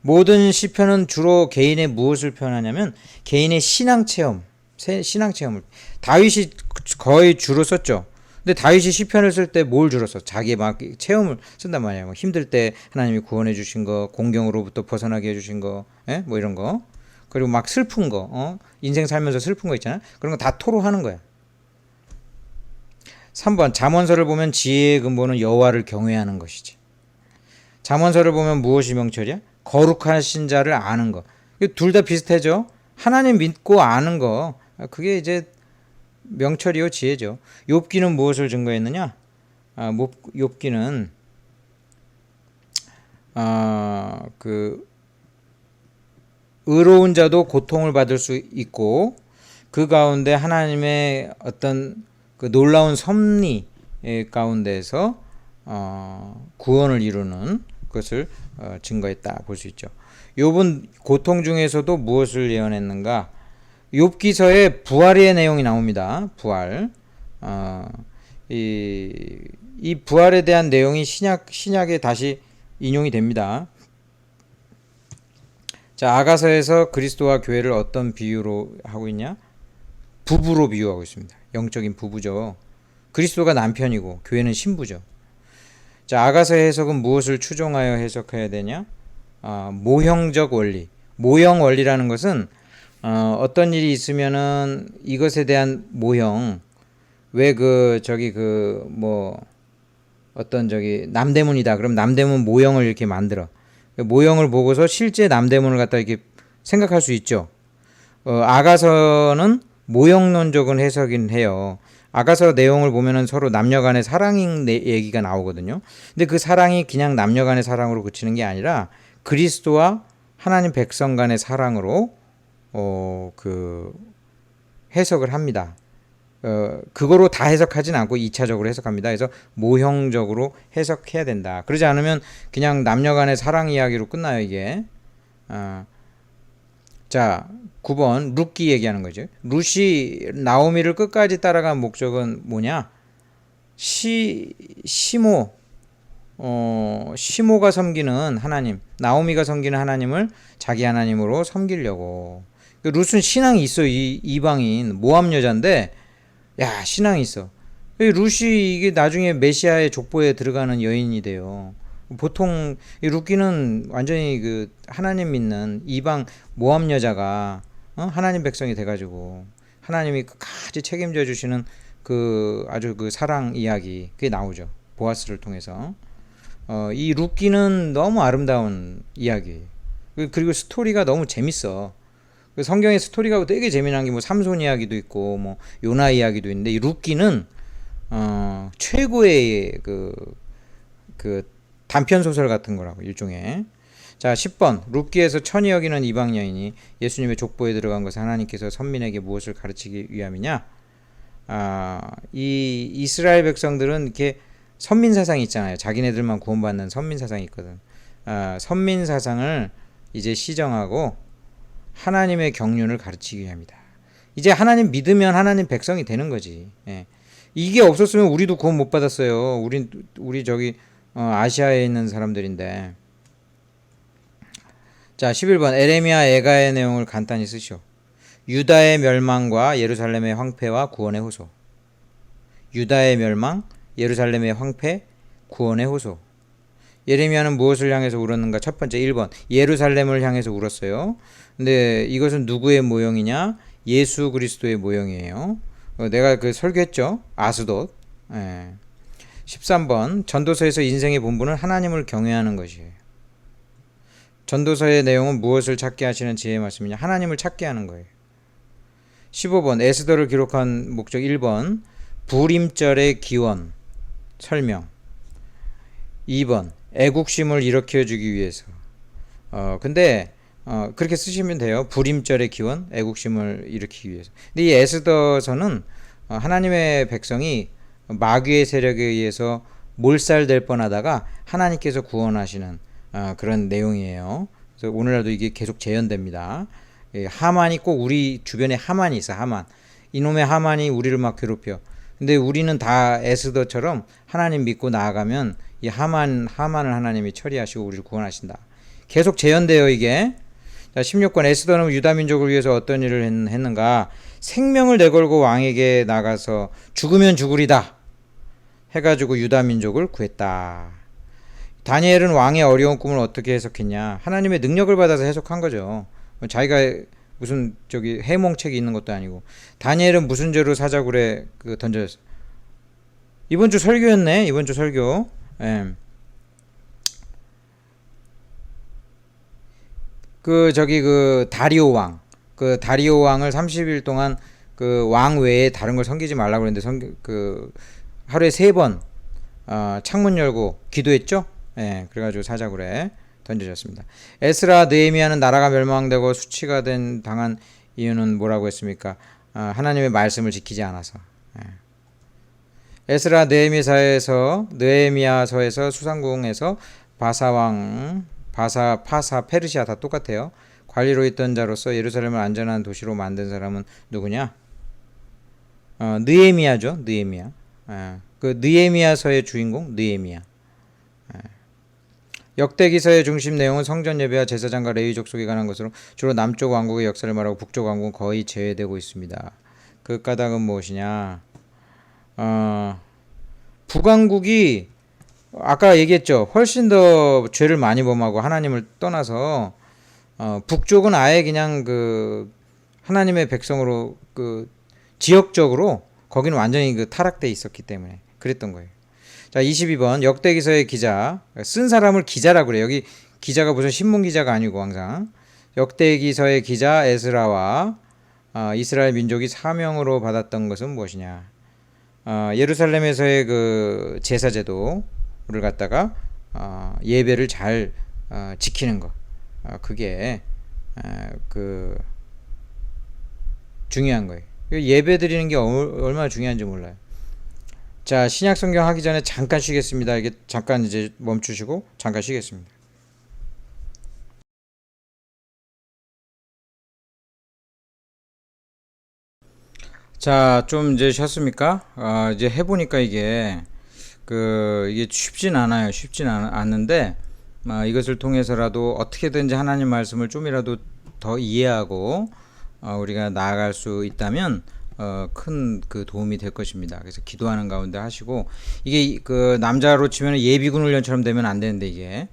모든 시편은 주로 개인의 무엇을 표현하냐면 개인의 신앙 체험을. 다윗이 거의 주로 썼죠. 근데 다윗이 시편을 쓸 때 뭘 주로 써? 자기의 막 체험을 쓴단 말이에요. 힘들 때 하나님이 구원해 주신 거, 공경으로부터 벗어나게 해 주신 거, 이런 거. 그리고 막 슬픈 거, 인생 살면서 슬픈 거 있잖아. 그런 거 다 토로하는 거야. 3번 잠언서를 보면 지혜의 근본은 여호와를 경외하는 것이지. 잠언서를 보면 무엇이 명철이야? 거룩하신 자를 아는 거. 둘 다 비슷하죠. 하나님 믿고 아는 거. 그게 이제 명철이요 지혜죠. 욥기는 무엇을 증거했느냐? 욥기는 의로운 자도 고통을 받을 수 있고 그 가운데 하나님의 어떤 놀라운 섭리 가운데서 구원을 이루는 것을 증거했다 볼 수 있죠. 욥은 고통 중에서도 무엇을 예언했는가? 욥기서에 부활의 내용이 나옵니다. 부활. 이 부활에 대한 내용이 신약에 다시 인용이 됩니다. 자, 아가서에서 그리스도와 교회를 어떤 비유로 하고 있냐? 부부로 비유하고 있습니다. 영적인 부부죠. 그리스도가 남편이고 교회는 신부죠. 자, 아가서의 해석은 무엇을 추종하여 해석해야 되냐? 모형적 원리. 모형 원리라는 것은 어떤 일이 있으면은 이것에 대한 모형. 왜 어떤 남대문이다. 그럼 남대문 모형을 이렇게 만들어. 모형을 보고서 실제 남대문을 갖다 이렇게 생각할 수 있죠. 아가서는 모형론적인 해석이긴 해요. 아가서 내용을 보면은 서로 남녀간의 사랑 얘기가 나오거든요. 근데 그 사랑이 그냥 남녀간의 사랑으로 그치는 게 아니라 그리스도와 하나님 백성 간의 사랑으로 해석을 합니다. 그거로 다 해석하진 않고 2차적으로 해석합니다. 그래서 모형적으로 해석해야 된다. 그러지 않으면 그냥 남녀간의 사랑 이야기로 끝나요, 이게. 자, 9번 룻기 얘기하는 거죠. 룻이 나오미를 끝까지 따라간 목적은 뭐냐? 시모가 섬기는 하나님, 나오미가 섬기는 하나님을 자기 하나님으로 섬기려고. 룻은 신앙이 있어. 이방인 모함 여자인데 야, 신앙이 있어. 룻이 이게 나중에 메시아의 족보에 들어가는 여인이 돼요. 보통 이 룻기는 완전히 그 하나님 믿는 이방 모함 여자가 하나님 백성이 돼가지고 하나님이 끝까지 책임져 주시는 아주 사랑 이야기 그게 나오죠. 보아스를 통해서. 이 룻기는 너무 아름다운 이야기. 그리고 스토리가 너무 재밌어. 성경의 스토리가 되게 재미난 게 삼손 이야기도 있고 요나 이야기도 있는데 이 룻기는 최고의 단편 소설 같은 거라고 일종의. 자, 10번 룻기에서 천이 여기는 이방 여인이 예수님의 족보에 들어간 것은 하나님께서 선민에게 무엇을 가르치기 위함이냐? 이 이스라엘 백성들은 이렇게 선민 사상이 있잖아요. 자기네들만 구원받는 선민 사상이 있거든. 선민 사상을 이제 시정하고 하나님의 경륜을 가르치기 위함이다. 이제 하나님 믿으면 하나님 백성이 되는 거지. 예. 이게 없었으면 우리도 구원 못 받았어요. 우리 아시아에 있는 사람들인데. 자, 11번 에레미야 애가의 내용을 간단히 쓰시오. 유다의 멸망과 예루살렘의 황폐와 구원의 호소. 유다의 멸망, 예루살렘의 황폐, 구원의 호소. 예레미야는 무엇을 향해서 울었는가? 첫 번째 1번 예루살렘을 향해서 울었어요. 근데 이것은 누구의 모형이냐? 예수 그리스도의 모형이에요. 내가 설교했죠. 아스돗. 13번 전도서에서 인생의 본분은 하나님을 경외하는 것이에요. 전도서의 내용은 무엇을 찾게 하시는 지혜의 말씀이냐? 하나님을 찾게 하는 거예요. 15번 에스더를 기록한 목적 1번 불임절의 기원 설명. 2번 애국심을 일으켜주기 위해서. 근데 그렇게 쓰시면 돼요. 불임절의 기원, 애국심을 일으키기 위해서. 근데 이 에스더서는 하나님의 백성이 마귀의 세력에 의해서 몰살될 뻔하다가 하나님께서 구원하시는 그런 내용이에요. 그래서 오늘날도 이게 계속 재현됩니다. 하만이 꼭 우리 주변에 하만이 있어. 하만. 이놈의 하만이 우리를 막 괴롭혀. 근데 우리는 다 에스더처럼 하나님 믿고 나아가면 이 하만을 하나님이 처리하시고 우리를 구원하신다. 계속 재현돼요, 이게. 자, 16권 에스더는 유다 민족을 위해서 어떤 일을 했는가? 생명을 내걸고 왕에게 나가서 죽으면 죽으리다 해가지고 유다 민족을 구했다. 다니엘은 왕의 어려운 꿈을 어떻게 해석했냐? 하나님의 능력을 받아서 해석한 거죠. 자기가 무슨 해몽책이 있는 것도 아니고. 다니엘은 무슨 죄로 사자굴에 던져졌어. 이번 주 설교였네. 이번 주 설교. 예. 다리오 왕. 다리오 왕을 30일 동안 왕 외에 다른 걸 섬기지 말라고 그랬는데 하루에 3번 창문 열고 기도했죠? 예. 그래가지고 사자굴에 던져졌습니다. 에스라 느헤미야는 나라가 멸망되고 수치가 당한 이유는 뭐라고 했습니까? 하나님의 말씀을 지키지 않아서. 예. 에스라 느헤미야서에서 수상궁에서 파사 페르시아 다 똑같아요. 관리로 있던 자로서 예루살렘을 안전한 도시로 만든 사람은 누구냐? 느헤미야죠. 느헤미야. 느헤미야서의 주인공 느헤미야. 역대기서의 중심 내용은 성전 예배와 제사장과 레위 족속에 관한 것으로 주로 남쪽 왕국의 역사를 말하고 북쪽 왕국은 거의 제외되고 있습니다. 그 까닭은 무엇이냐? 북왕국이 아까 얘기했죠. 훨씬 더 죄를 많이 범하고 하나님을 떠나서 북쪽은 아예 그냥 그 하나님의 백성으로 그 지역적으로 거기는 완전히 그 타락돼 있었기 때문에 그랬던 거예요. 자, 22번 역대기서의 기자 쓴 사람을 기자라고 그래요. 여기 기자가 무슨 신문 기자가 아니고 항상 역대기서의 기자 에스라와 이스라엘 민족이 사명으로 받았던 것은 무엇이냐? 예루살렘에서의 그 제사 제도를 갖다가 예배를 잘 지키는 것. 그게 그 중요한 거예요. 예배 드리는 게 얼마나 중요한지 몰라요. 자, 신약 성경 하기 전에 잠깐 쉬겠습니다. 이게 잠깐 이제 멈추시고 잠깐 쉬겠습니다. 자, 좀 이제 쉬었습니까? 이제 해보니까 이게 쉽진 않아요. 않는데, 이것을 통해서라도 어떻게든지 하나님 말씀을 좀이라도 더 이해하고, 우리가 나아갈 수 있다면, 큰 그 도움이 될 것입니다. 그래서 기도하는 가운데 하시고, 이게 그 남자로 치면 예비군 훈련처럼 되면 안 되는데, 이게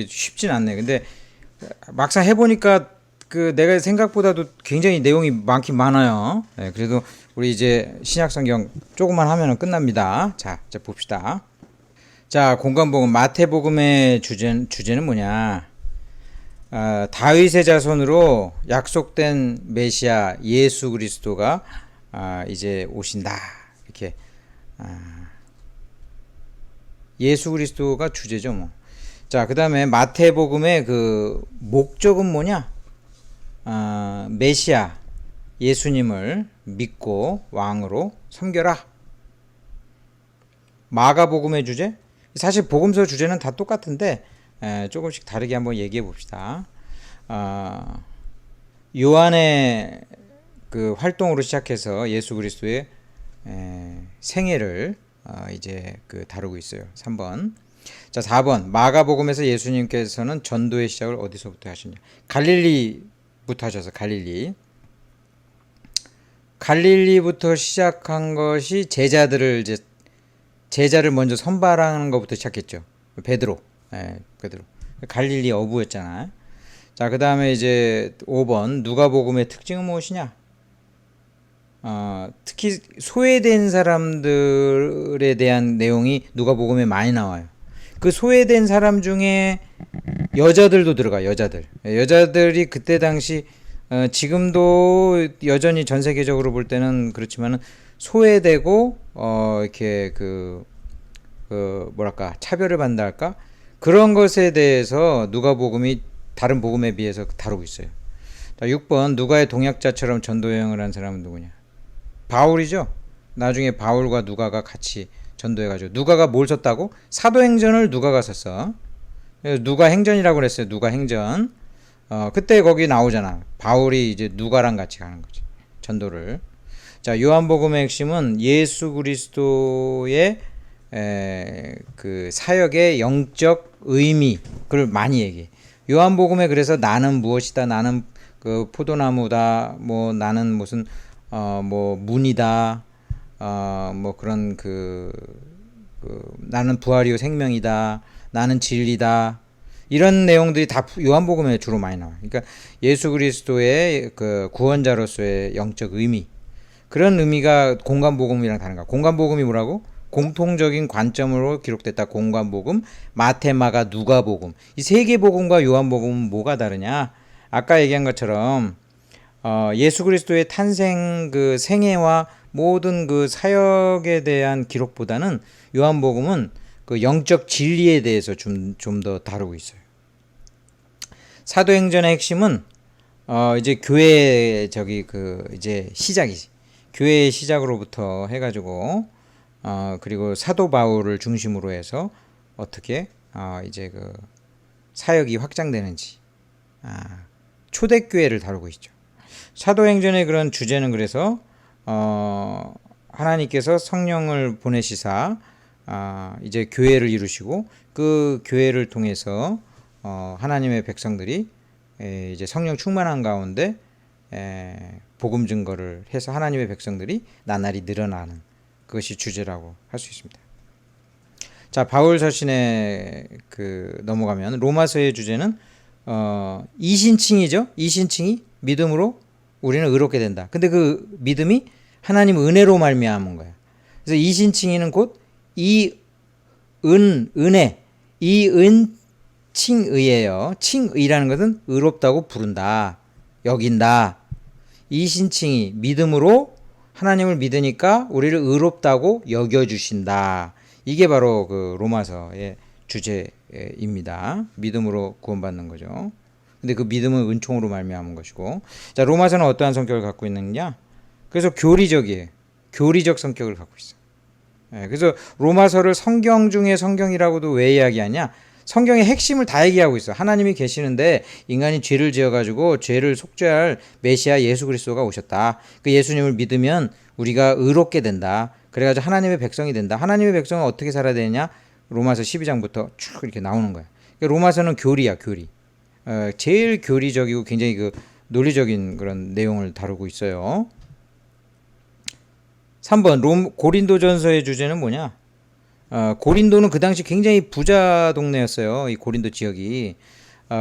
쉽진 않네. 근데 막상 해보니까 그 내가 생각보다도 굉장히 내용이 많긴 많아요. 네, 그래도 우리 이제 신약성경 조금만 하면 끝납니다. 자, 이제 봅시다. 자, 공간복음 마태복음의 주제는 뭐냐? 다윗의 자손으로 약속된 메시아 예수 그리스도가 이제 오신다. 이렇게 예수 그리스도가 주제죠, 뭐. 자, 그다음에 마태복음의 그 목적은 뭐냐? 메시아 예수님을 믿고 왕으로 섬겨라. 마가복음의 주제? 사실 복음서 주제는 다 똑같은데 조금씩 다르게 한번 얘기해 봅시다. 요한의 그 활동으로 시작해서 예수 그리스도의 생애를 이제 그 다루고 있어요. 3번. 자, 4번. 마가복음에서 예수님께서는 전도의 시작을 어디서부터 하시냐? 갈릴리부터 하셔서 갈릴리부터 시작한 것이 제자를 먼저 선발하는 것부터 시작했죠. 베드로. 갈릴리 어부였잖아. 자, 그다음에 이제 5번. 누가복음의 특징은 무엇이냐? 특히 소외된 사람들에 대한 내용이 누가복음에 많이 나와요. 그 소외된 사람 중에 여자들도 들어가. 여자들이 그때 당시 지금도 여전히 전 세계적으로 볼 때는 그렇지만은 소외되고 이렇게 뭐랄까 차별을 받는다 할까 그런 것에 대해서 누가복음이 다른 복음에 비해서 다루고 있어요. 자, 6번 누가의 동역자처럼 전도 여행을 한 사람은 누구냐? 바울이죠. 나중에 바울과 누가가 같이 전도해가지고 누가가 뭘 썼다고? 사도행전을 누가가 썼어. 누가 행전이라고 그랬어요. 누가 행전. 그때 거기 나오잖아. 바울이 이제 누가랑 같이 가는 거지. 전도를. 자, 요한복음의 핵심은 예수 그리스도의 그 사역의 영적 의미, 그걸 많이 얘기해. 요한복음에 그래서 나는 무엇이다, 나는 그 포도나무다, 뭐 나는 무슨 뭐 문이다, 뭐 그런 나는 부활이요 생명이다, 나는 진리다. 이런 내용들이 다 요한복음에 주로 많이 나와요. 그러니까 예수 그리스도의 그 구원자로서의 영적 의미, 그런 의미가 공간복음이랑 다른가. 공간복음이 뭐라고? 공통적인 관점으로 기록됐다. 공간복음, 마태, 마가, 누가복음. 이 세 개 복음과 요한복음은 뭐가 다르냐? 아까 얘기한 것처럼 예수 그리스도의 탄생 그 생애와 모든 그 사역에 대한 기록보다는 요한복음은 그 영적 진리에 대해서 좀 더 다루고 있어요. 사도행전의 핵심은 이제 교회 이제 시작이지. 교회의 시작으로부터 해가지고 그리고 사도 바울을 중심으로 해서 어떻게 이제 그 사역이 확장되는지 초대교회를 다루고 있죠. 사도행전의 그런 주제는 그래서 하나님께서 성령을 보내시사 이제 교회를 이루시고 그 교회를 통해서 하나님의 백성들이 이제 성령 충만한 가운데 복음 증거를 해서 하나님의 백성들이 나날이 늘어나는 그것이 주제라고 할 수 있습니다. 자, 바울 서신에 넘어가면 로마서의 주제는 이신칭이죠. 이신칭이 믿음으로 우리는 의롭게 된다. 근데 그 믿음이 하나님 은혜로 말미암은 거야. 그래서 이신칭이는 곧 은혜, 칭의예요. 칭의라는 것은 의롭다고 부른다, 여긴다. 이신칭이 믿음으로 하나님을 믿으니까 우리를 의롭다고 여겨주신다. 이게 바로 그 로마서의 주제입니다. 믿음으로 구원받는 거죠. 근데 그 믿음은 은총으로 말미암은 것이고, 자, 로마서는 어떠한 성격을 갖고 있느냐? 그래서 교리적이에요. 교리적 성격을 갖고 있어. 그래서 로마서를 성경 중에 성경이라고도 왜 이야기하냐? 성경의 핵심을 다 얘기하고 있어. 하나님이 계시는데 인간이 죄를 지어가지고 죄를 속죄할 메시아 예수 그리스도가 오셨다. 그 예수님을 믿으면 우리가 의롭게 된다. 그래가지고 하나님의 백성이 된다. 하나님의 백성은 어떻게 살아야 되냐? 로마서 12장부터 쭉 이렇게 나오는 거야. 로마서는 교리야, 교리. 제일 교리적이고 굉장히 그 논리적인 그런 내용을 다루고 있어요. 3번 고린도전서의 주제는 뭐냐? 고린도는 그 당시 굉장히 부자 동네였어요. 이 고린도 지역이.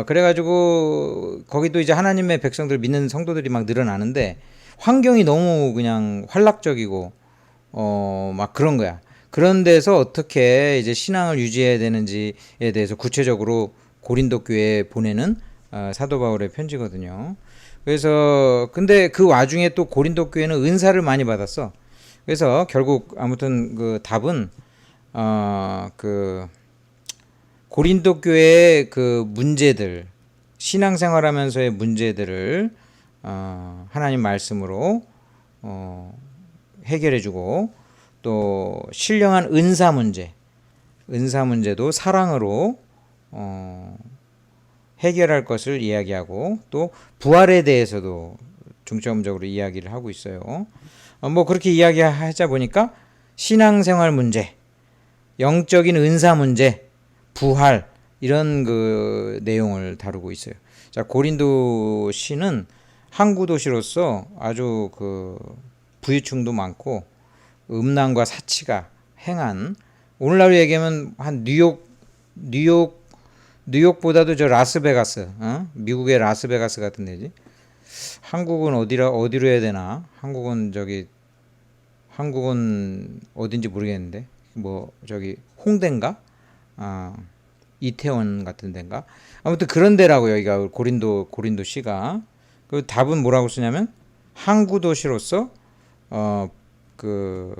그래가지고 거기도 이제 하나님의 백성들 믿는 성도들이 막 늘어나는데 환경이 너무 그냥 활락적이고 막 그런 거야. 그런 데서 어떻게 이제 신앙을 유지해야 되는지에 대해서 구체적으로 고린도 교회에 보내는 사도 바울의 편지거든요. 그래서 근데 그 와중에 또 고린도 교회는 은사를 많이 받았어. 그래서 결국 아무튼 그 답은 고린도 교회의 그 문제들, 신앙생활하면서의 문제들을 하나님 말씀으로 해결해주고, 또 신령한 은사 문제도 사랑으로 해결할 것을 이야기하고, 또 부활에 대해서도 중점적으로 이야기를 하고 있어요. 뭐 그렇게 이야기하자 보니까 신앙생활 문제, 영적인 은사 문제, 부활, 이런 그 내용을 다루고 있어요. 자, 고린도 시는 항구 도시로서 아주 그 부유층도 많고 음란과 사치가 행한, 오늘날로 얘기하면 한 뉴욕보다도 저 라스베가스, 미국의 라스베가스 같은 데지. 한국은 어디로 해야 되나? 한국은 어딘지 모르겠는데, 뭐 저기 홍대인가? 이태원 같은 데인가? 아무튼 그런 데라고 여기가 고린도 시가. 그 답은 뭐라고 쓰냐면 항구 도시로서 그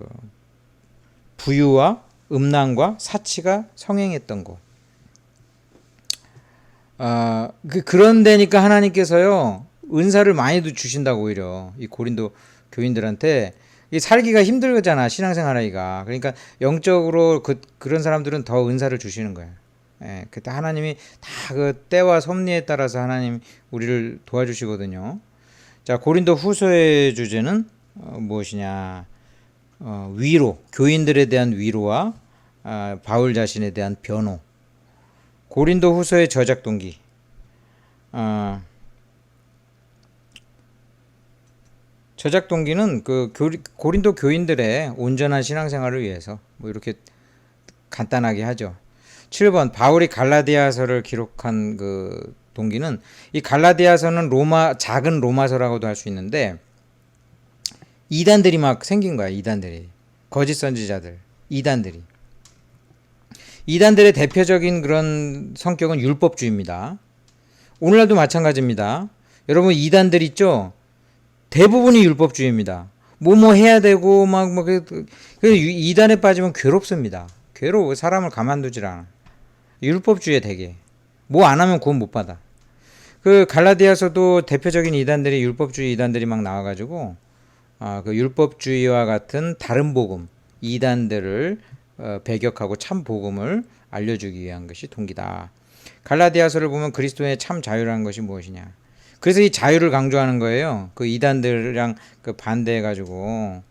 부유와 음란과 사치가 성행했던 곳. 그런 데니까 하나님께서요 은사를 많이도 주신다고. 오히려 이 고린도 교인들한테 이 살기가 힘들잖아, 신앙생활하기가. 그러니까 영적으로 그런 사람들은 더 은사를 주시는 거야. 그때 하나님이 다 그 때와 섭리에 따라서 하나님 우리를 도와주시거든요. 자, 고린도 후서의 주제는 무엇이냐? 위로, 교인들에 대한 위로와 바울 자신에 대한 변호. 고린도 후서의 저작 동기. 저작 동기는 그 고린도 교인들의 온전한 신앙생활을 위해서, 뭐 이렇게 간단하게 하죠. 7번 바울이 갈라디아서를 기록한 그 동기는, 이 갈라디아서는 작은 로마서라고도 할 수 있는데 이단들이 막 생긴 거야. 이단들이, 거짓 선지자들, 이단들의 대표적인 그런 성격은 율법주의입니다. 오늘날도 마찬가지입니다. 여러분, 이단들 있죠? 대부분이 율법주의입니다. 뭐뭐 해야 되고 이단에 빠지면 괴롭습니다. 괴로워. 사람을 가만두질 않아. 율법주의에 되게 뭐 안 하면 구원 못 받아. 그 갈라디아서도 대표적인 이단들이, 율법주의 이단들이 막 나와가지고 그 율법주의와 같은 다른 복음, 이단들을 배격하고 참 복음을 알려주기 위한 것이 동기다. 갈라디아서를 보면 그리스도의 참 자유라는 것이 무엇이냐. 그래서 이 자유를 강조하는 거예요. 그 이단들이랑 그 반대해가지고.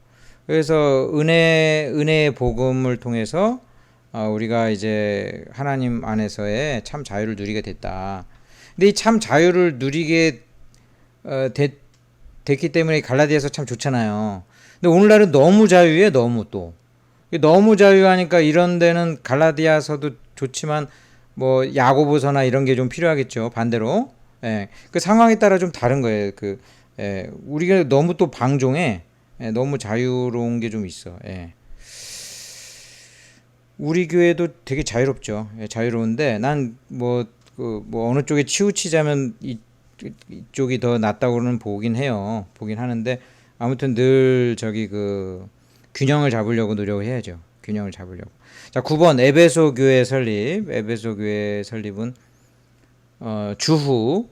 그래서 은혜의 복음을 통해서 우리가 이제 하나님 안에서의 참 자유를 누리게 됐다. 근데 이 참 자유를 누리게 됐기 때문에 갈라디아서 참 좋잖아요. 근데 오늘날은 너무 자유해, 너무 자유하니까 이런 데는 갈라디아서도 좋지만 뭐 야고보서나 이런 게 좀 필요하겠죠. 반대로. 예. 그 상황에 따라 좀 다른 거예요. 우리가 너무 또 방종해. 예, 너무 자유로운 게 좀 있어. 예. 우리 교회도 되게 자유롭죠. 예, 자유로운데 난 뭐 어느 쪽에 치우치자면 이쪽이 더 낫다고는 보긴 해요. 보긴 하는데 아무튼 늘 균형을 잡으려고 노력을 해야죠. 균형을 잡으려고. 자, 9번 에베소 교회 설립. 에베소 교회 설립은 주후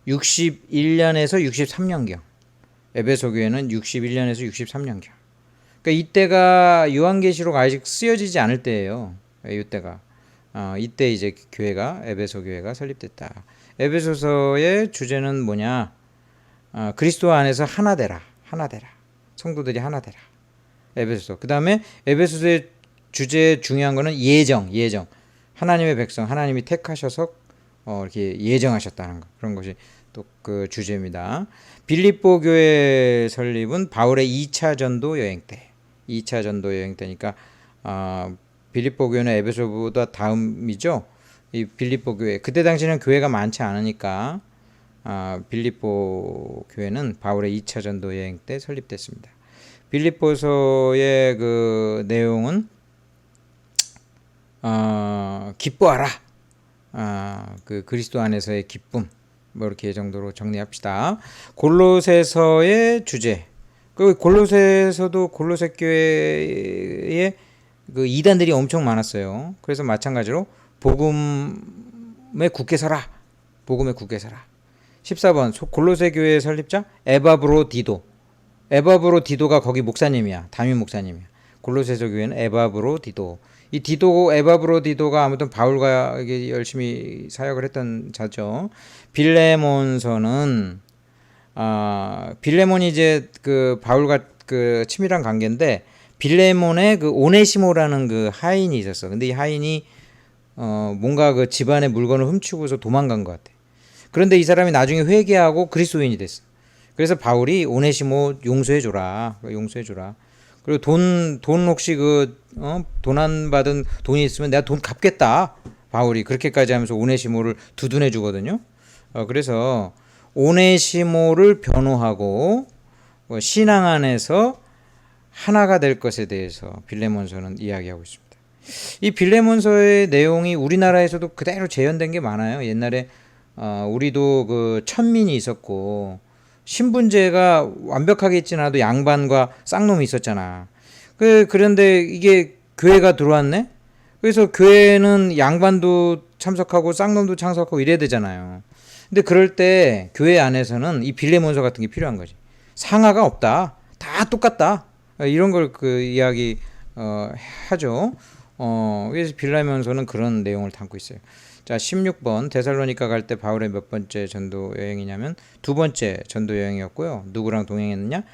61년에서 63년경. 에베소 교회는 61년에서 63년경. 그러니까 이때가 요한계시록 아직 쓰여지지 않을 때예요. 이때가. 이때 이제 에베소 교회가 설립됐다. 에베소서의 주제는 뭐냐? 그리스도 안에서 하나 되라. 성도들이 하나 되라. 에베소서. 그 다음에 에베소서의 주제 중요한 거는 예정. 하나님의 백성, 하나님이 택하셔서 이렇게 예정하셨다는 거. 그런 것이 또 그 주제입니다. 빌립보 교회 설립은 바울의 2차 전도 여행 때. 2차 전도 여행 때니까 빌립보 교회는 에베소보다 다음이죠. 이 빌립보 교회. 그때 당시에는 교회가 많지 않으니까 빌립보 교회는 바울의 2차 전도 여행 때 설립됐습니다. 빌립보서의 그 내용은 기뻐하라. 그 그리스도 안에서의 기쁨. 뭐 이렇게 정도로 정리합시다. 골로새서의 주제. 그 골로새서도 골로새 교회에 그 이단들이 엄청 많았어요. 그래서 마찬가지로 복음에 굳게 서라. 14번 골로새 교회 설립자 에바브로디도. 에바브로디도가 거기 목사님이야. 담임 목사님이야. 골로새서 교회는 에바브로디도. 이 에바브로디도가 아무튼 바울과 열심히 사역을 했던 자죠. 빌레몬서는 빌레몬이 이제 그 바울과 그 친밀한 관계인데 빌레몬의 그 오네시모라는 그 하인이 있었어. 근데 이 하인이 뭔가 그 집안의 물건을 훔치고서 도망간 것 같아. 그런데 이 사람이 나중에 회개하고 그리스도인이 됐어. 그래서 바울이 오네시모 용서해줘라. 그리고 돈 혹시 돈 안 받은 돈이 있으면 내가 돈 갚겠다. 바울이 그렇게까지 하면서 오네시모를 두둔해 주거든요. 그래서 오네시모를 변호하고 신앙 안에서 하나가 될 것에 대해서 빌레몬서는 이야기하고 있습니다. 이 빌레몬서의 내용이 우리나라에서도 그대로 재현된 게 많아요. 옛날에 우리도 그 천민이 있었고 신분제가 완벽하게 있지 않아도 양반과 쌍놈이 있었잖아. 그런데 이게 교회가 들어왔네? 그래서 교회는 양반도 참석하고 쌍놈도 참석하고 이래야 되잖아요. 근데 그럴 때 교회 안에서는 이 빌레몬서 같은 게 필요한 거지. 상하가 없다. 다 똑같다. 이런 걸 이야기 하죠. 그래서 빌레몬서는 그런 내용을 담고 있어요. 자, 16번 데살로니가 갈 때 바울의 몇 번째 전도 여행이냐면 두 번째 전도 여행이었고요. 누구랑 동행했느냐?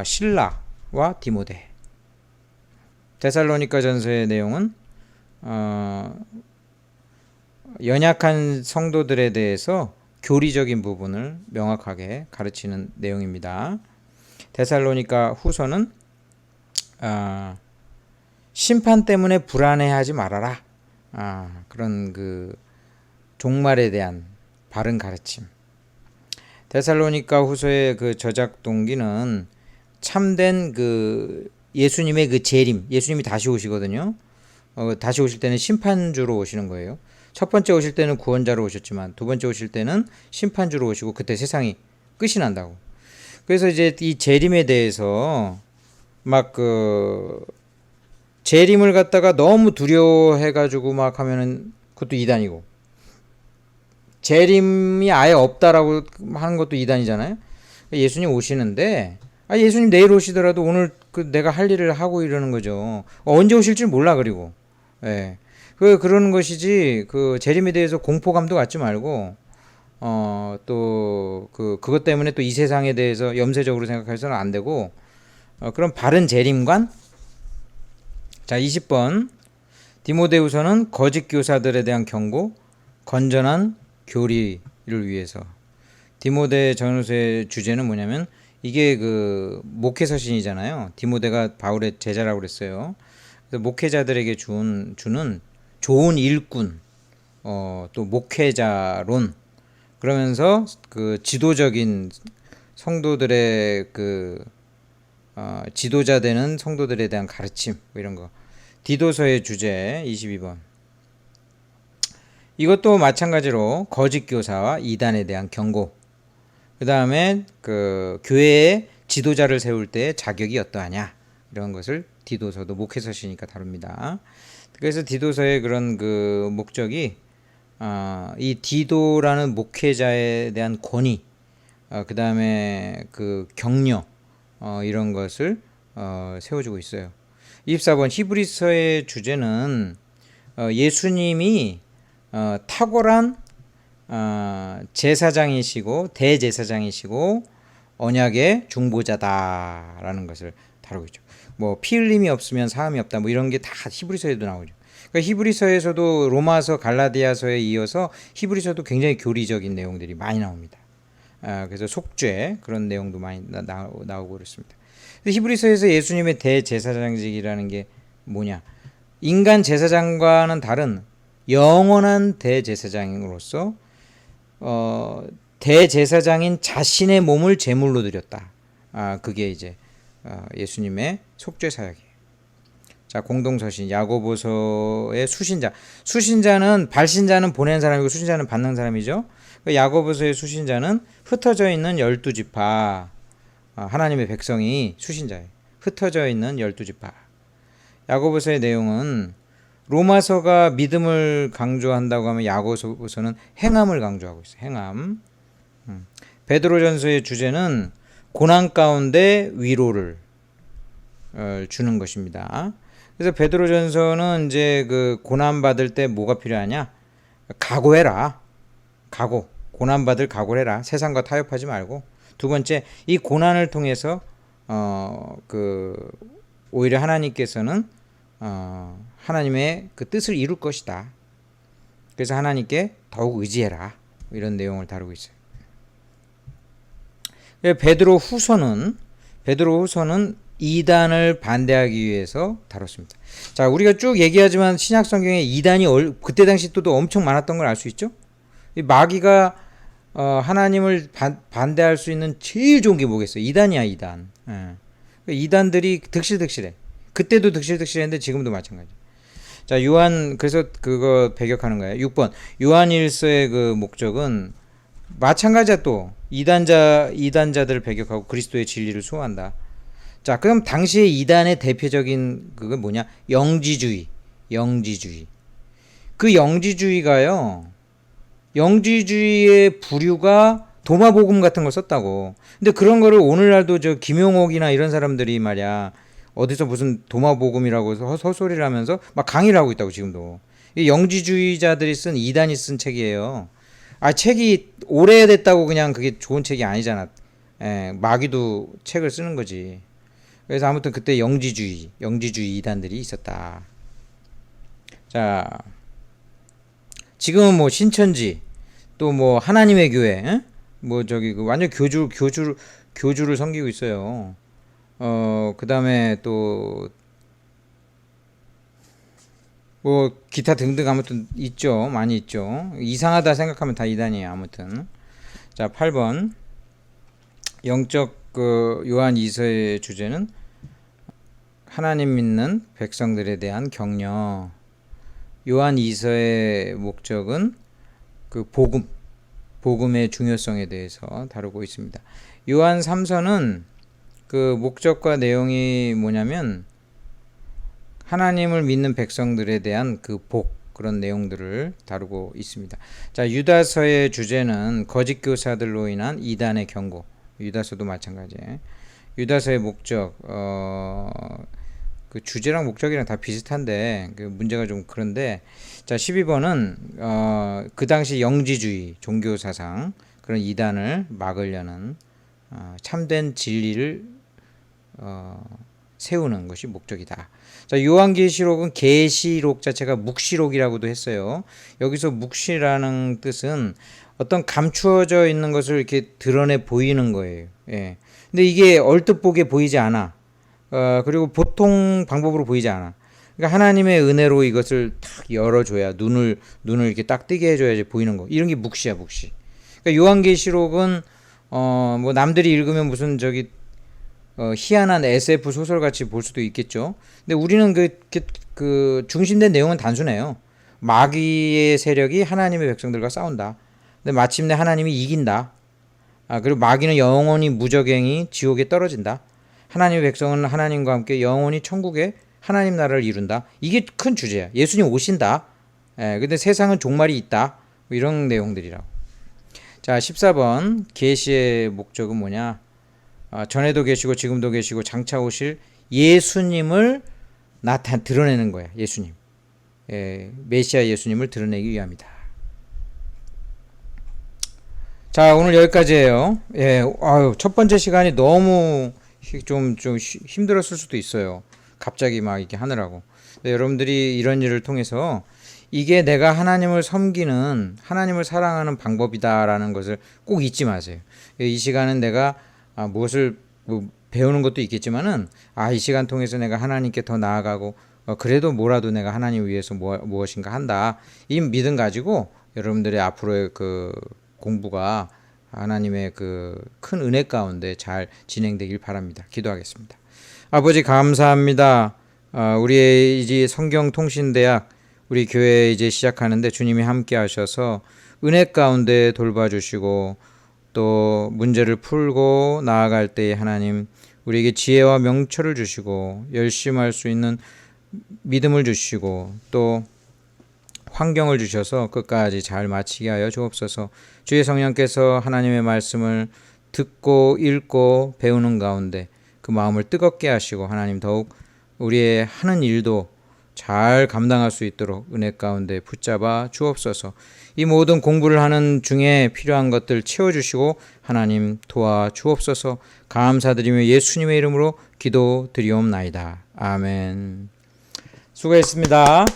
실라와 디모데. 데살로니가 전서의 내용은 연약한 성도들에 대해서 교리적인 부분을 명확하게 가르치는 내용입니다. 데살로니가 후서는 심판 때문에 불안해하지 말아라. 그런 그 종말에 대한 바른 가르침. 데살로니가 후서의 그 저작 동기는 참된 그 예수님의 그 재림, 예수님이 다시 오시거든요. 다시 오실 때는 심판주로 오시는 거예요. 첫 번째 오실 때는 구원자로 오셨지만 두 번째 오실 때는 심판주로 오시고 그때 세상이 끝이 난다고. 그래서 이제 이 재림에 대해서 막 재림을 갖다가 너무 두려워해가지고 막 하면은 그것도 이단이고, 재림이 아예 없다라고 하는 것도 이단이잖아요. 예수님 오시는데 예수님 내일 오시더라도 오늘 내가 할 일을 하고 이러는 거죠. 언제 오실지 몰라. 그리고 그러는 것이지 그 재림에 대해서 공포감도 갖지 말고 또 그것 때문에 또 이 세상에 대해서 염세적으로 생각해서는 안 되고 그런 바른 재림관. 자, 20번 디모데후서는 거짓 교사들에 대한 경고, 건전한 교리를 위해서. 디모데 전후서의 주제는 뭐냐면 이게 그 목회 서신이잖아요. 디모데가 바울의 제자라고 그랬어요. 그래서 목회자들에게 주는 좋은 일꾼, 또 목회자론, 그러면서 그 지도적인 성도들의 그 지도자 되는 성도들에 대한 가르침, 뭐 이런 거. 디도서의 주제 22번. 이것도 마찬가지로 거짓 교사와 이단에 대한 경고. 그 다음에 그 교회의 지도자를 세울 때 자격이 어떠하냐, 이런 것을 디도서도 목회서시니까 다룹니다. 그래서 디도서의 그런 그 목적이 이 디도라는 목회자에 대한 권위, 그 다음에 그 격려, 이런 것을 세워주고 있어요. 24번 히브리서의 주제는 예수님이 탁월한 제사장이시고 대제사장이시고 언약의 중보자다라는 것을 다루고 있죠. 뭐 피 흘림이 없으면 사함이 없다, 뭐 이런 게 다 히브리서에도 나오죠. 그러니까 히브리서에서도 로마서, 갈라디아서에 이어서 히브리서도 굉장히 교리적인 내용들이 많이 나옵니다. 그래서 속죄 그런 내용도 많이 나오고 그렇습니다. 히브리서에서 예수님의 대제사장직이라는 게 뭐냐? 인간 제사장과는 다른 영원한 대제사장으로서 대제사장인 자신의 몸을 제물로 드렸다. 그게 이제 예수님의 속죄 사역이에요. 자, 공동서신 야고보서의 수신자. 수신자는 발신자는 보낸 사람이고 수신자는 받는 사람이죠. 야고보서의 수신자는 흩어져 있는 12지파, 하나님의 백성이 수신자예요. 흩어져 있는 12지파. 야고보서의 내용은 로마서가 믿음을 강조한다고 하면 야고보서는 행함을 강조하고 있어요. 행함. 베드로전서의 주제는 고난 가운데 위로를 주는 것입니다. 그래서 베드로전서는 이제 그 고난 받을 때 뭐가 필요하냐? 각오해라. 고난 받을 각오를 해라. 세상과 타협하지 말고. 두 번째, 이 고난을 통해서 오히려 하나님께서는 하나님의 그 뜻을 이룰 것이다. 그래서 하나님께 더욱 의지해라. 이런 내용을 다루고 있어요. 베드로 후서는 이단을 반대하기 위해서 다뤘습니다. 자, 우리가 쭉 얘기하지만 신약 성경에 이단이 그때 당시 또 엄청 많았던 걸 알 수 있죠. 이 마귀가 하나님을 반대할 수 있는 제일 좋은 게 뭐겠어요? 이단이야, 이단. 이단들이 득실득실해. 그때도 득실득실했는데 지금도 마찬가지. 자, 그래서 그거 배격하는 거예요. 6번 요한일서의 그 목적은 마찬가지야. 또 이단자들을 배격하고 그리스도의 진리를 수호한다. 자, 그럼 당시의 이단의 대표적인 그게 뭐냐? 영지주의. 그 영지주의의 부류가 도마복음 같은 걸 썼다고. 근데 그런 거를 오늘날도 저 김용옥이나 이런 사람들이 말이야, 어디서 무슨 도마복음이라고 헛소리를 하면서 막 강의를 하고 있다고. 지금도 이 영지주의자들이 쓴, 이단이 쓴 책이에요. 책이 오래됐다고 그냥 그게 좋은 책이 아니잖아. 마귀도 책을 쓰는 거지. 그래서 아무튼 그때 영지주의 이단들이 있었다. 자, 지금은 뭐 신천지, 또 뭐 하나님의 교회, 뭐 저기 그 완전 교주를 섬기고 있어요. 그 다음에 또 뭐 기타 등등 아무튼 있죠. 많이 있죠. 이상하다 생각하면 다 이단이에요. 아무튼. 자, 8번 영적 그 요한 2서의 주제는 하나님 믿는 백성들에 대한 격려. 요한 2서의 목적은 그 복음의 중요성에 대해서 다루고 있습니다. 요한 3서는 그 목적과 내용이 뭐냐면 하나님을 믿는 백성들에 대한 그 그런 내용들을 다루고 있습니다. 자, 유다서의 주제는 거짓 교사들로 인한 이단의 경고. 유다서도 마찬가지예요. 유다서의 목적, 그 주제랑 목적이랑 다 비슷한데 그 문제가 좀 그런데, 자, 12번은 그 당시 영지주의 종교 사상, 그런 이단을 막으려는 참된 진리를 세우는 것이 목적이다. 자, 요한계시록은 계시록 자체가 묵시록이라고도 했어요. 여기서 묵시라는 뜻은 어떤 감추어져 있는 것을 이렇게 드러내 보이는 거예요. 예. 근데 이게 얼뜻 보기에 보이지 않아. 그리고 보통 방법으로 보이지 않아. 그러니까 하나님의 은혜로 이것을 탁 열어줘야 눈을 이렇게 딱 뜨게 해줘야지 보이는 거. 이런 게 묵시야, 묵시. 그러니까 요한계시록은 뭐 남들이 읽으면 무슨 저기 희한한 SF 소설 같이 볼 수도 있겠죠. 근데 우리는 그 중심된 내용은 단순해요. 마귀의 세력이 하나님의 백성들과 싸운다. 근데 마침내 하나님이 이긴다. 그리고 마귀는 영원히 무적행이 지옥에 떨어진다. 하나님의 백성은 하나님과 함께 영원히 천국에 하나님 나라를 이룬다. 이게 큰 주제야. 예수님 오신다. 근데 세상은 종말이 있다. 뭐 이런 내용들이라고. 자, 14번 계시의 목적은 뭐냐? 전에도 계시고 지금도 계시고 장차 오실 예수님을 드러내는 거야. 예수님. 메시아 예수님을 드러내기 위함이다. 자, 오늘 여기까지예요. 첫 번째 시간이 너무 좀 힘들었을 수도 있어요. 갑자기 막 이렇게 하느라고. 여러분들이 이런 일을 통해서 이게 내가 하나님을 섬기는, 하나님을 사랑하는 방법이다라는 것을 꼭 잊지 마세요. 이 시간은 내가 무엇을 배우는 것도 있겠지만은 이 시간 통해서 내가 하나님께 더 나아가고 그래도 뭐라도 내가 하나님 위해서 무엇인가 한다. 이 믿음 가지고 여러분들의 앞으로의 그 공부가 하나님의 그 큰 은혜 가운데 잘 진행되길 바랍니다. 기도하겠습니다. 아버지 감사합니다. 우리의 이제 성경통신대학 우리 교회 이제 시작하는데 주님이 함께 하셔서 은혜 가운데 돌봐주시고 또 문제를 풀고 나아갈 때에 하나님 우리에게 지혜와 명철을 주시고 열심히 할 수 있는 믿음을 주시고 또 환경을 주셔서 끝까지 잘 마치게 하여 주옵소서. 주의 성령께서 하나님의 말씀을 듣고 읽고 배우는 가운데 그 마음을 뜨겁게 하시고 하나님 더욱 우리의 하는 일도 잘 감당할 수 있도록 은혜 가운데 붙잡아 주옵소서. 이 모든 공부를 하는 중에 필요한 것들 채워주시고 하나님 도와 주옵소서. 감사드리며 예수님의 이름으로 기도드리옵나이다. 아멘. 수고했습니다.